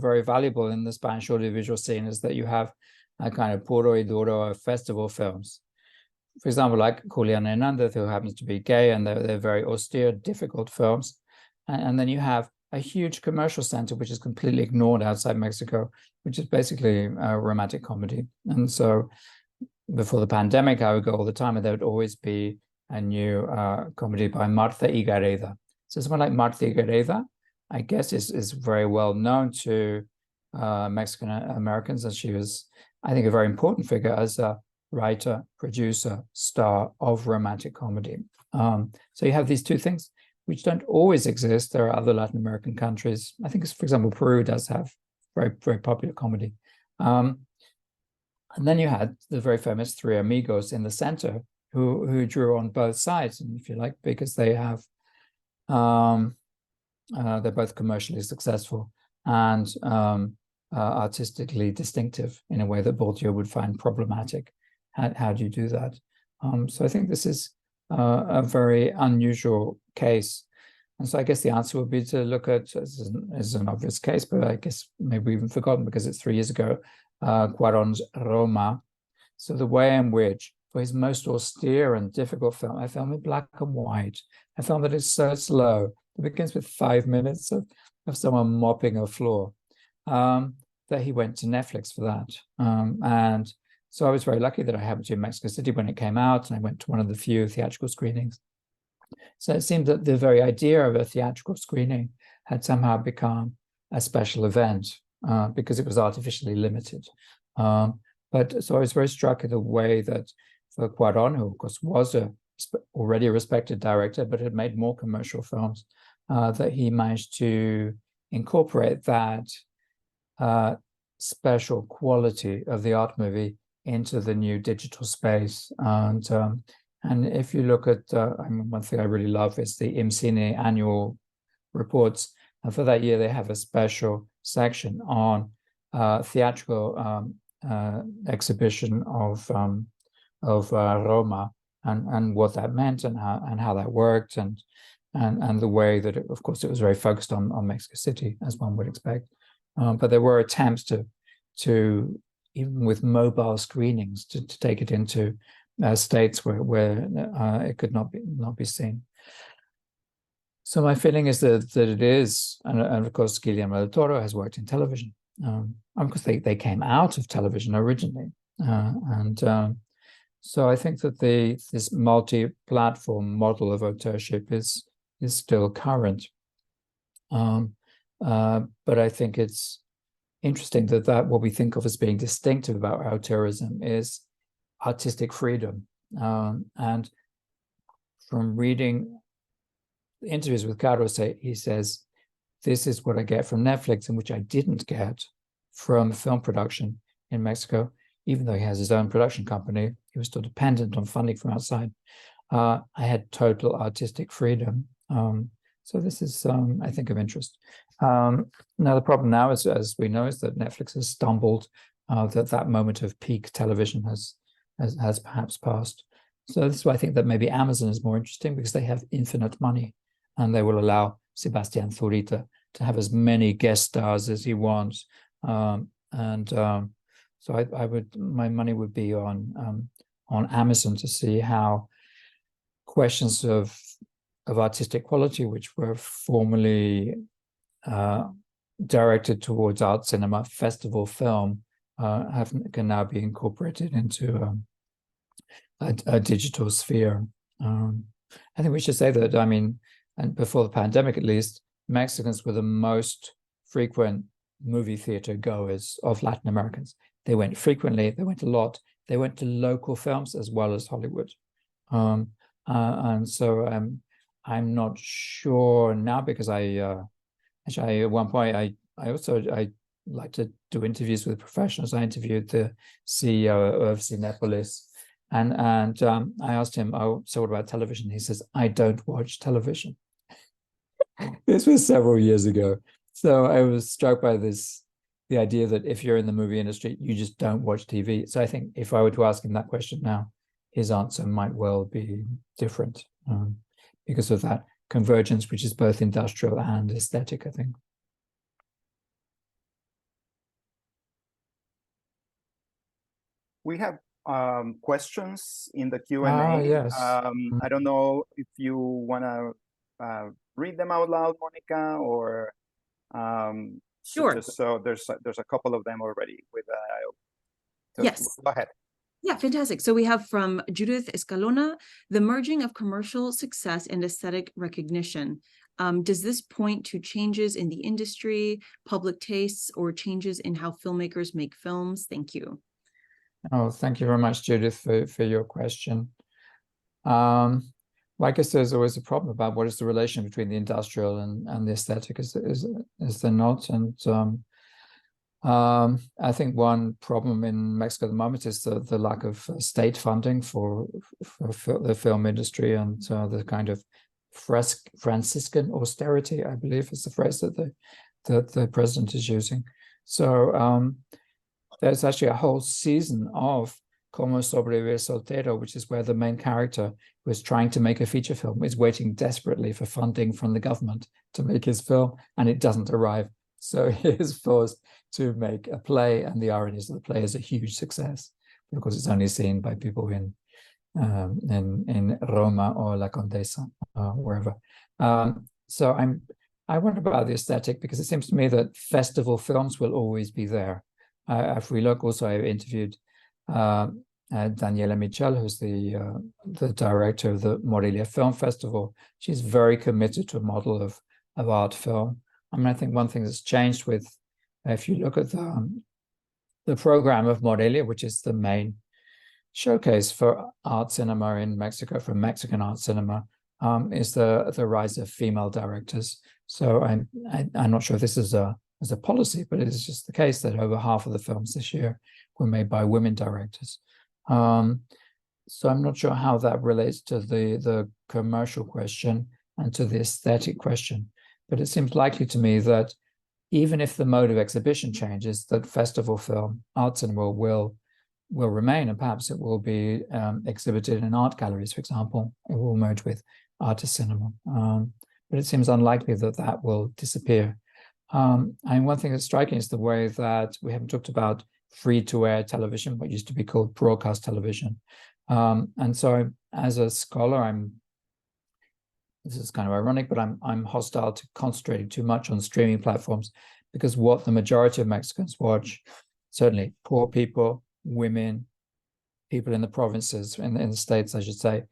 very valuable in the Spanish audiovisual scene is that you have a kind of puro y duro festival films. For example, like Julian Hernandez, who happens to be gay, and they're very austere, difficult films. And then you have a huge commercial center, which is completely ignored outside Mexico, which is basically a romantic comedy. And so before the pandemic, I would go all the time, and there would always be a new comedy by Marta Higareda. So someone like Marta Higareda, I guess, is very well known to Mexican Americans, and she was, I think, a very important figure as a writer, producer, star of romantic comedy. So you have these two things which don't always exist. There are other Latin American countries. I think, for example, Peru does have very, very popular comedy. And then you had the very famous Three Amigos in the center who drew on both sides, and if you like, because they have, they're both commercially successful and artistically distinctive in a way that Bourdieu would find problematic. How do you do that? So I think this is a very unusual case. And so I guess the answer would be to look at, as an obvious case, but I guess maybe we've even forgotten because it's 3 years ago, Cuarón's Roma. So the way in which, for his most austere and difficult film, a film in black and white, a film that is so slow, it begins with 5 minutes of someone mopping a floor, that he went to Netflix for that. And so I was very lucky that I happened to be in Mexico City when it came out, and I went to one of the few theatrical screenings. So it seemed that the very idea of a theatrical screening had somehow become a special event because it was artificially limited. But so I was very struck at the way that for Cuarón, who of course was already a respected director, but had made more commercial films, that he managed to incorporate that special quality of the art movie into the new digital space. And if you look at, one thing I really love is the MSEM annual reports. And for that year, they have a special section on theatrical exhibition of Roma and what that meant and how that worked and the way that of course it was very focused on Mexico City, as one would expect. But there were attempts to even with mobile screenings to take it into states where it could not be seen. So my feeling is that it is, and of course Guillermo del Toro has worked in television. Of course they came out of television originally, so I think that this multi-platform model of authorship is still current. But I think it's interesting that what we think of as being distinctive about auteurism is artistic freedom. And from reading interviews with Caro, he says, this is what I get from Netflix, and which I didn't get from film production in Mexico. Even though he has his own production company, he was still dependent on funding from outside. I had total artistic freedom. So this is, I think, of interest. Now, the problem now, as we know, is that Netflix has stumbled, that moment of peak television has perhaps passed. So this is why I think that maybe Amazon is more interesting, because they have infinite money and they will allow Sebastián Zurita to have as many guest stars as he wants. So my money would be on Amazon to see how questions of artistic quality, which were formerly directed towards art cinema, festival film, can now be incorporated into a digital sphere. I think we should say that, and before the pandemic at least, Mexicans were the most frequent movie theater goers of Latin Americans. They went frequently, they went a lot, they went to local films as well as Hollywood. And so I'm not sure now, because actually at one point I like to do interviews with professionals. I interviewed the CEO of Cinépolis, and I asked him, oh, so what about television? He says, I don't watch television. This was several years ago. So I was struck by the idea that if you're in the movie industry, you just don't watch TV. So I think if I were to ask him that question now, his answer might well be different because of that convergence, which is both industrial and aesthetic, I think. We have questions in the Q&A. Ah, yes. I don't know if you want to read them out loud, Monica, or Sure. so there's a couple of them already. Yes. Go ahead. Yeah, fantastic. So we have from Judith Escalona, the merging of commercial success and aesthetic recognition. Does this point to changes in the industry, public tastes, or changes in how filmmakers make films? Thank you. Oh, thank you very much, Judith, for your question. Well, I guess there's always a problem about what is the relation between the industrial and the aesthetic, is there not? And I think one problem in Mexico at the moment is the lack of state funding for the film industry, and the kind of Franciscan austerity, I believe, is the phrase that the president is using. So there's actually a whole season of Como Sobrevivir Soltero, which is where the main character, who is trying to make a feature film, is waiting desperately for funding from the government to make his film, and it doesn't arrive. So he is forced to make a play, and the irony is that the play is a huge success because it's only seen by people in Roma or La Condesa, wherever. So I wonder about the aesthetic, because it seems to me that festival films will always be there. If we look, also I interviewed Daniela Michel, who's the director of the Morelia Film Festival. She's very committed to a model of art film. I mean, I think one thing that's changed with, if you look at the program of Morelia, which is the main showcase for art cinema in Mexico, for Mexican art cinema, is the rise of female directors. So I'm not sure if this is as a policy, but it is just the case that over half of the films this year were made by women directors. So I'm not sure how that relates to the commercial question and to the aesthetic question, but it seems likely to me that even if the mode of exhibition changes, that festival film, art cinema will remain, and perhaps it will be exhibited in art galleries, for example. It will merge with artist cinema, but it seems unlikely that that will disappear. And one thing that's striking is the way that we haven't talked about free-to-air television, what used to be called broadcast television. And so as a scholar, this is kind of ironic, but I'm hostile to concentrating too much on streaming platforms, because what the majority of Mexicans watch, certainly poor people, women, people in the provinces, in the states, I should say,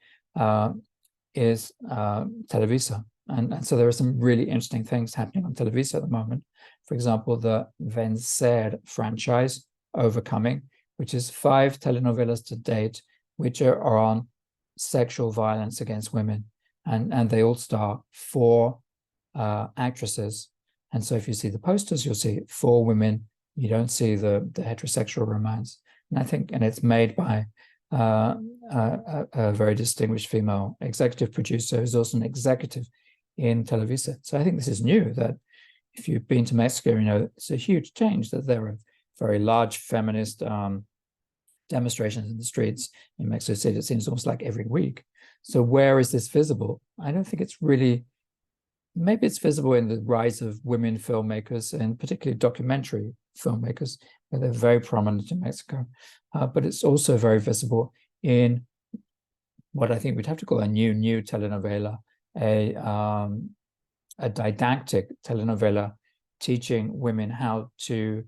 is Televisa. And so there are some really interesting things happening on Televisa at the moment. For example, the Vencer franchise, Overcoming, which is 5 telenovelas to date, which are on sexual violence against women. And they all star 4 actresses. And so if you see the posters, you'll see 4 women. You don't see the heterosexual romance. And I think, and it's made by a very distinguished female executive producer who's also an executive in Televisa. So I think this is new, that if you've been to Mexico, you know, it's a huge change that there are very large feminist demonstrations in the streets in Mexico City. It seems almost like every week. So where is this visible? I don't think it's really, maybe it's visible in the rise of women filmmakers, and particularly documentary filmmakers, where they're very prominent in Mexico. But it's also very visible in what I think we'd have to call a new telenovela, a didactic telenovela teaching women how to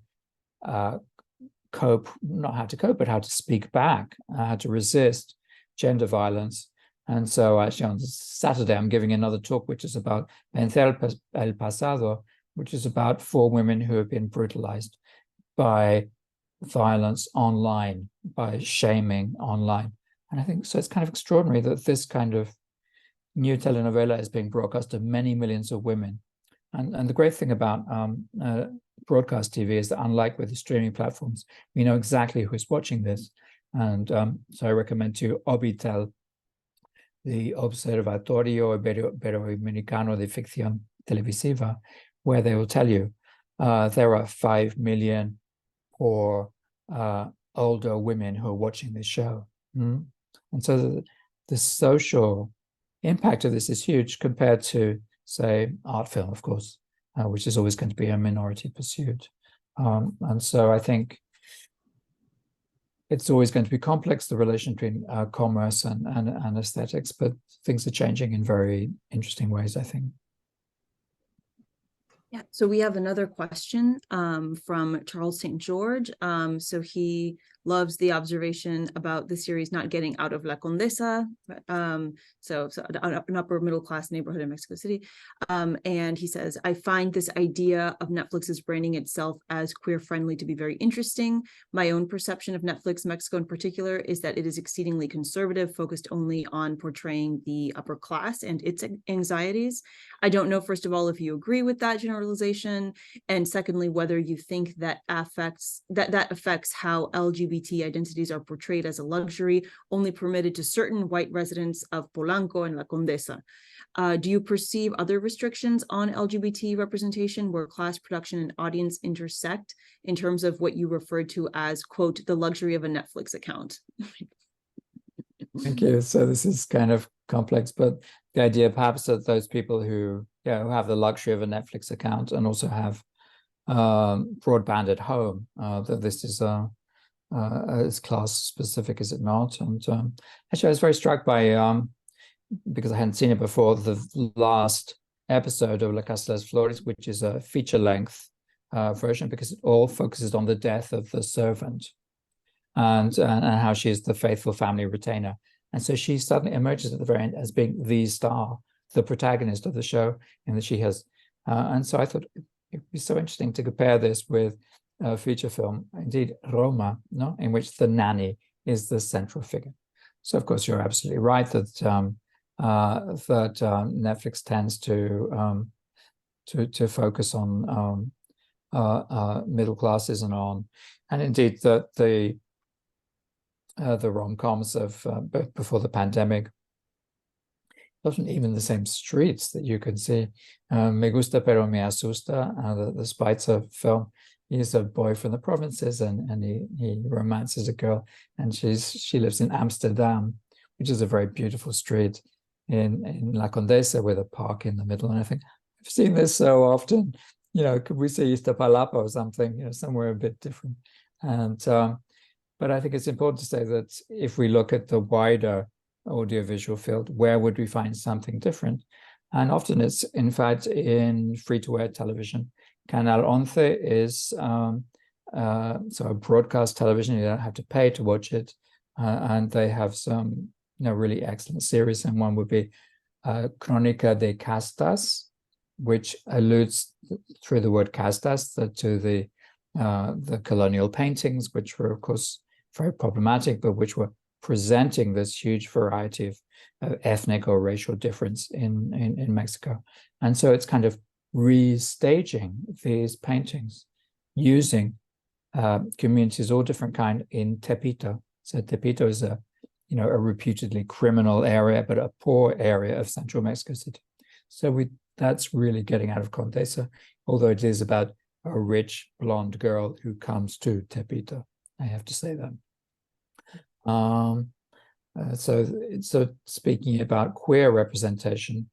cope, not how to cope, but how to speak back, how to resist gender violence. And so actually on Saturday, I'm giving another talk, which is about Vencer el Pasado, which is about 4 women who have been brutalized by violence online, by shaming online. And I think, so it's kind of extraordinary that this kind of new telenovela is being broadcast to many millions of women. And the great thing about broadcast TV is that, unlike with the streaming platforms, we know exactly who's watching this. And so I recommend to Obitel, the Observatorio Iberoamericano de Ficción Televisiva, where they will tell you there are 5 million poor older women who are watching this show. And so the social impact of this is huge compared to, say, art film, of course, which is always going to be a minority pursuit. And so I think it's always going to be complex, the relation between commerce and aesthetics, but things are changing in very interesting ways, I think. Yeah, so we have another question from Charles St. George. So he loves the observation about the series not getting out of La Condesa, so an upper middle class neighborhood in Mexico City. And he says, I find this idea of Netflix's branding itself as queer friendly to be very interesting. My own perception of Netflix Mexico in particular is that it is exceedingly conservative, focused only on portraying the upper class and its anxieties. I don't know, first of all, if you agree with that generalization, and secondly, whether you think that affects how LGBT identities are portrayed as a luxury only permitted to certain white residents of Polanco and La Condesa. Do you perceive other restrictions on LGBT representation where class, production, and audience intersect in terms of what you referred to as, quote, the luxury of a Netflix account? Thank you. So this is kind of complex, but the idea perhaps that those people who have the luxury of a Netflix account and also have broadband at home, that this is as class specific, is it not? And actually I was very struck by, because I hadn't seen it before, the last episode of La Casa de las Flores, which is a feature-length version, because it all focuses on the death of the servant and how she is the faithful family retainer. And so she suddenly emerges at the very end as being the star, the protagonist of the show, and that she has. And so I thought it'd be so interesting to compare this with a feature film, indeed Roma, no, in which the nanny is the central figure. So of course you're absolutely right that Netflix tends to focus on middle classes and indeed that the rom-coms of before the pandemic wasn't even the same streets that you can see. Me Gusta Pero Me Asusta, the Spitzer film. He's a boy from the provinces and he romances a girl, and she lives in Amsterdam, which is a very beautiful street in La Condesa with a park in the middle. And I think I've seen this so often, could we say Iztapalapa or something, somewhere a bit different. And but I think it's important to say that if we look at the wider audiovisual field, where would we find something different? And often it's, in fact, in free-to-air television. Canal 11 is so a broadcast television. You don't have to pay to watch it, and they have some really excellent series. And one would be Crónica de Castas, which alludes through the word castas to the colonial paintings, which were of course very problematic, but which were presenting this huge variety of ethnic or racial difference in Mexico. And so it's kind of restaging these paintings using communities, all different kind, in Tepito. So Tepito is a reputedly criminal area, but a poor area of central Mexico City. So that's really getting out of Condesa, although it is about a rich blonde girl who comes to Tepito. I have to say that. So speaking about queer representation,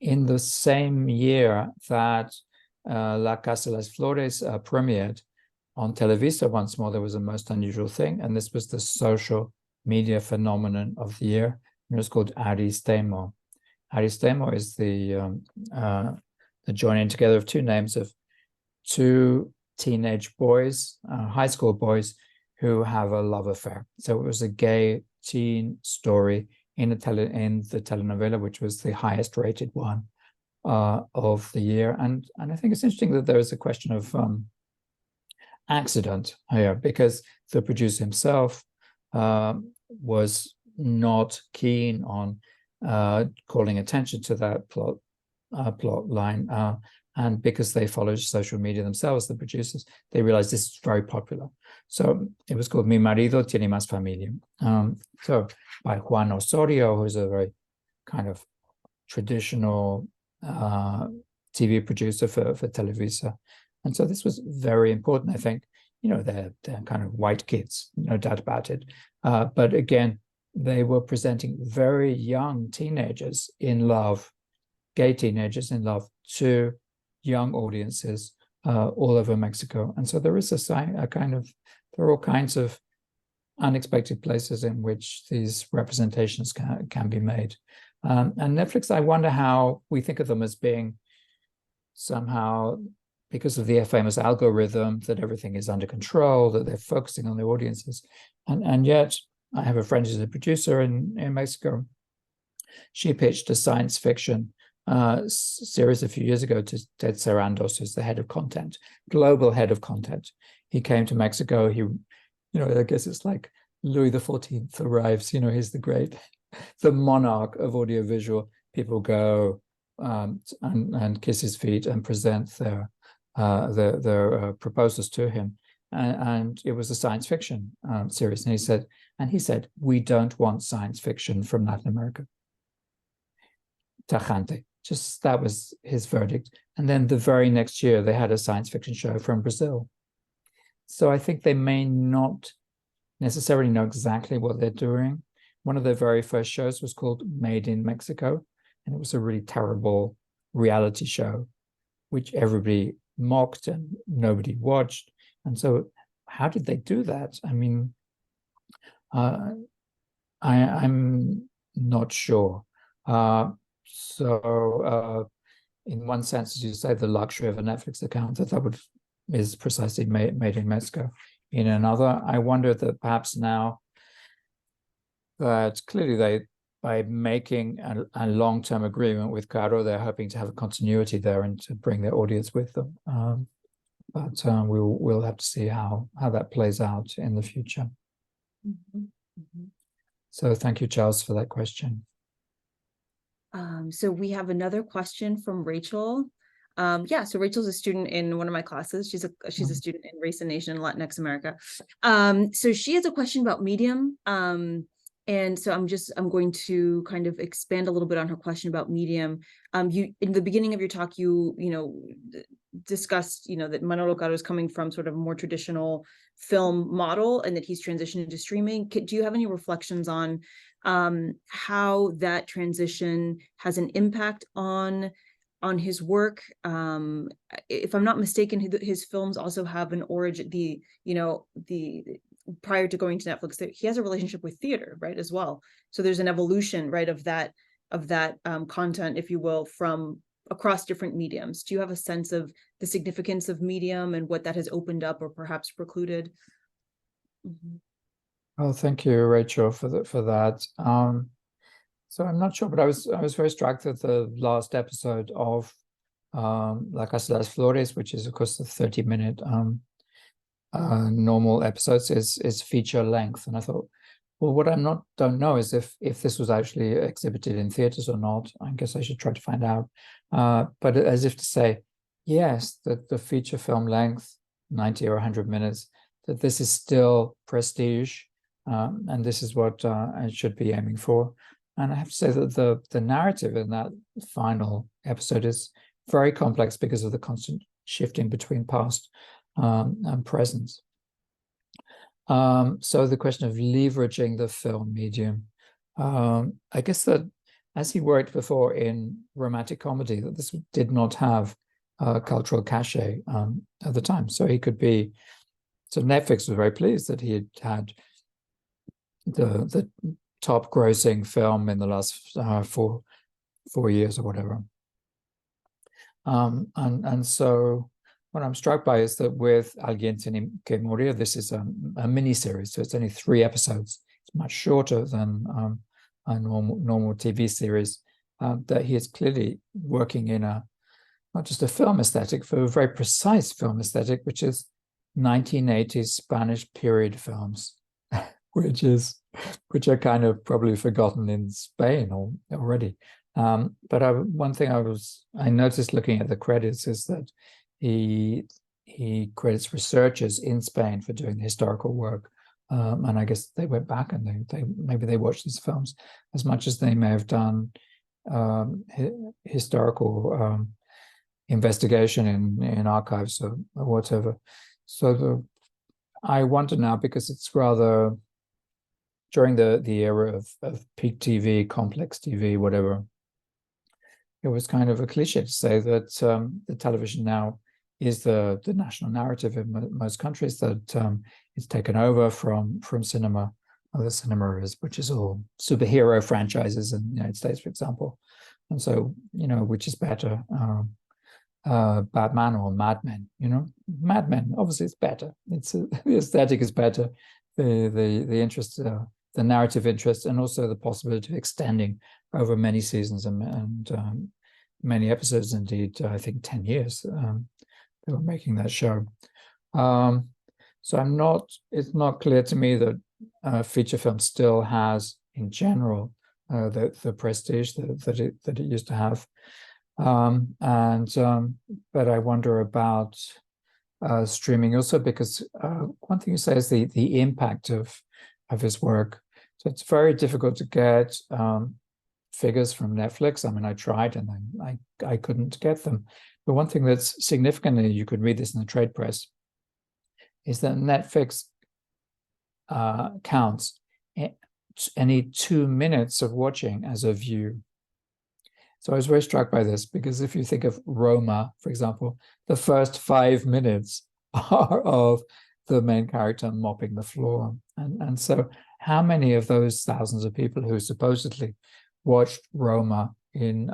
in the same year that La Casa de las Flores premiered on Televisa once more, there was a most unusual thing, and this was the social media phenomenon of the year. It was called Aristemo. Aristemo is the joining together of two names of two teenage boys, high school boys, who have a love affair. So it was a gay teen story in the telenovela, which was the highest rated one of the year. And I think it's interesting that there is a question of accident here, because the producer himself was not keen on calling attention to that plot line. And because they follow social media themselves, the producers, they realized this is very popular. So it was called Mi Marido Tiene Más Familia. So by Juan Osorio, who's a very kind of traditional TV producer for Televisa. And so this was very important, I think. They're kind of white kids, no doubt about it. But again, they were presenting very young teenagers in love, gay teenagers in love, to young audiences all over Mexico. And so there is there are all kinds of unexpected places in which these representations can be made. And Netflix, I wonder how we think of them as being somehow, because of their famous algorithm, that everything is under control, that they're focusing on the audiences. And yet, I have a friend who's a producer in Mexico. She pitched a science fiction series a few years ago to Ted Sarandos, who's the head of content, global head of content. He came to Mexico. He, I guess it's like Louis XIV arrives. He's the monarch of audiovisual. People go and kiss his feet and present their proposals to him. And it was a science fiction series. And he said, we don't want science fiction from Latin America. Tajante. Just that was his verdict. And then the very next year, they had a science fiction show from Brazil. So I think they may not necessarily know exactly what they're doing. One of their very first shows was called Made in Mexico, and it was a really terrible reality show, which everybody mocked and nobody watched. And so how did they do that? I mean, I'm not sure. So in one sense, as you say, the luxury of a Netflix account, is precisely made in Mexico. In another, I wonder that perhaps now that clearly by making a long-term agreement with Caro, they're hoping to have a continuity there and to bring their audience with them. But we'll have to see how that plays out in the future. Mm-hmm. Mm-hmm. So thank you, Charles, for that question. So we have another question from Rachel. So Rachel's a student in one of my classes. She's a student in Race and Nation in Latinx America. So she has a question about Medium. And so I'm going to kind of expand a little bit on her question about Medium. You, in the beginning of your talk, you discussed, that Manolo Caro is coming from sort of a more traditional film model and that he's transitioned to streaming. Do you have any reflections on how that transition has an impact on his work? If I'm not mistaken, his films also have an origin, prior to going to Netflix, he has a relationship with theater, right, as well. So there's an evolution, right, of that content, if you will, from across different mediums. Do you have a sense of the significance of Medium and what that has opened up or perhaps precluded? Mm-hmm. Oh, thank you, Rachel, for that. So I'm not sure, but I was very struck that the last episode of La Casa Flores, which is of course the 30-minute normal episodes, is feature length, and I thought, well, what I don't know is if this was actually exhibited in theaters or not. I guess I should try to find out. But as if to say, yes, that the feature film length, 90 or 100 minutes, that this is still prestige, and this is what I should be aiming for. And I have to say that the narrative in that final episode is very complex because of the constant shifting between past and present. So the question of leveraging the film medium, I guess that as he worked before in romantic comedy, that this did not have cultural cachet at the time. So he could be, so Netflix was very pleased that he had the top grossing film in the last 4 years or whatever. And so what I'm struck by is that with Alguien Tiene, Morir, this is a mini series, so it's only 3 episodes. It's much shorter than a normal TV series. That he is clearly working in not just a film aesthetic, but a very precise film aesthetic, which is 1980s Spanish period films, which are kind of probably forgotten in Spain already. But one thing I noticed looking at the credits is that he credits researchers in Spain for doing the historical work, and I guess they went back and maybe they watched these films as much as they may have done historical investigation in archives or whatever. So I wonder now, because it's rather during the era of peak TV, complex TV, whatever, it was kind of a cliche to say that the television now is the national narrative in most countries, that it's taken over from cinema. The cinema which is all superhero franchises in the United States, for example. And so, which is better, Batman or Mad Men? Mad Men, obviously it's better. It's the aesthetic is better, the interest, the narrative interest, and also the possibility of extending over many seasons and many episodes. Indeed, I think 10 years they were making that show. So it's not clear to me that feature film still has, in general, the prestige that it used to have. But I wonder about streaming also, because one thing you say is the impact of his work. So it's very difficult to get figures from Netflix. I mean, I tried and I couldn't get them. But one thing that's significant, and you could read this in the trade press, is that Netflix counts any 2 minutes of watching as a view. So I was very struck by this, because if you think of Roma, for example, the first 5 minutes are of the main character mopping the floor. And so how many of those thousands of people who supposedly watched Roma in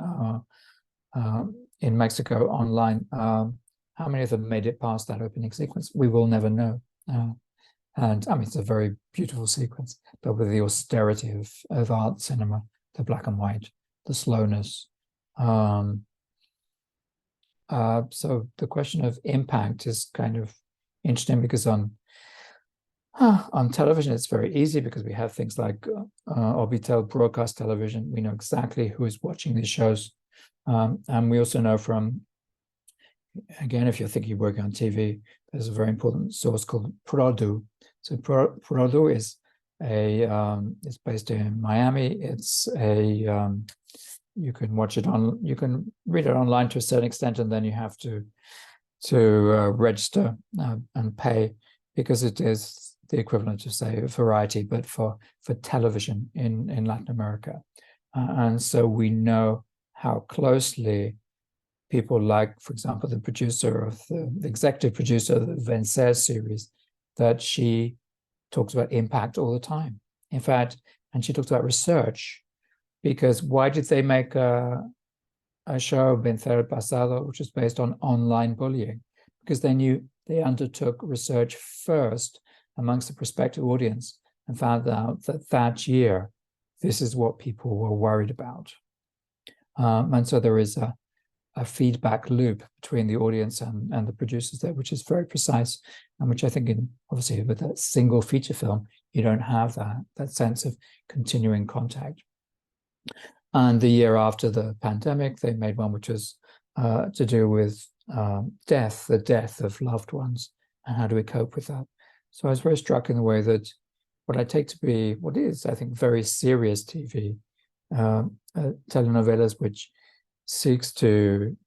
Mexico online, how many of them made it past that opening sequence? We will never know. And I mean, it's a very beautiful sequence, but with the austerity of art cinema, the black and white, the slowness. So the question of impact is kind of interesting, because on television it's very easy, because we have things like Orbitel broadcast television. We know exactly who is watching these shows, and we also know from, again, if you're thinking working on TV, there's a very important source called Produ. So Produ is it's based in Miami. It's you can watch it you can read it online to a certain extent, and then you have to register and pay, because it is the equivalent of, say, Variety, but for television in Latin America. And so we know how closely people like, for example, the executive producer of the Vencer series, that she talks about impact all the time. In fact, and she talks about research, because why did they make a show, Vencer Pasado, which is based on online bullying? Because they knew they undertook research first amongst the prospective audience and found out that year, this is what people were worried about. And so there is a feedback loop between the audience and the producers there, which is very precise, and which I think, obviously with a single feature film, you don't have that sense of continuing contact. And the year after the pandemic, they made one which was to do with death, the death of loved ones, and how do we cope with that. So I was very struck in the way that what I take to be what is, I think, very serious TV, telenovelas, which seeks to,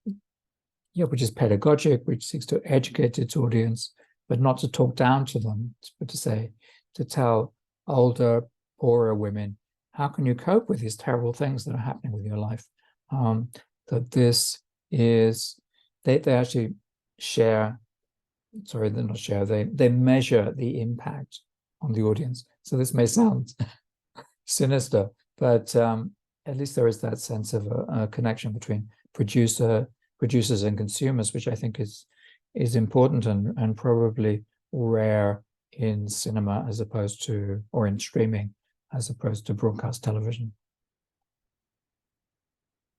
which is pedagogic, which seeks to educate its audience, but not to talk down to them, but to tell older, poorer women, how can you cope with these terrible things that are happening with your life? That this is, they actually share, sorry, they're not share, they measure the impact on the audience. So this may sound sinister, but at least there is that sense of a connection between producers and consumers, which I think is important and probably rare in cinema as opposed to, or in streaming, as opposed to broadcast television.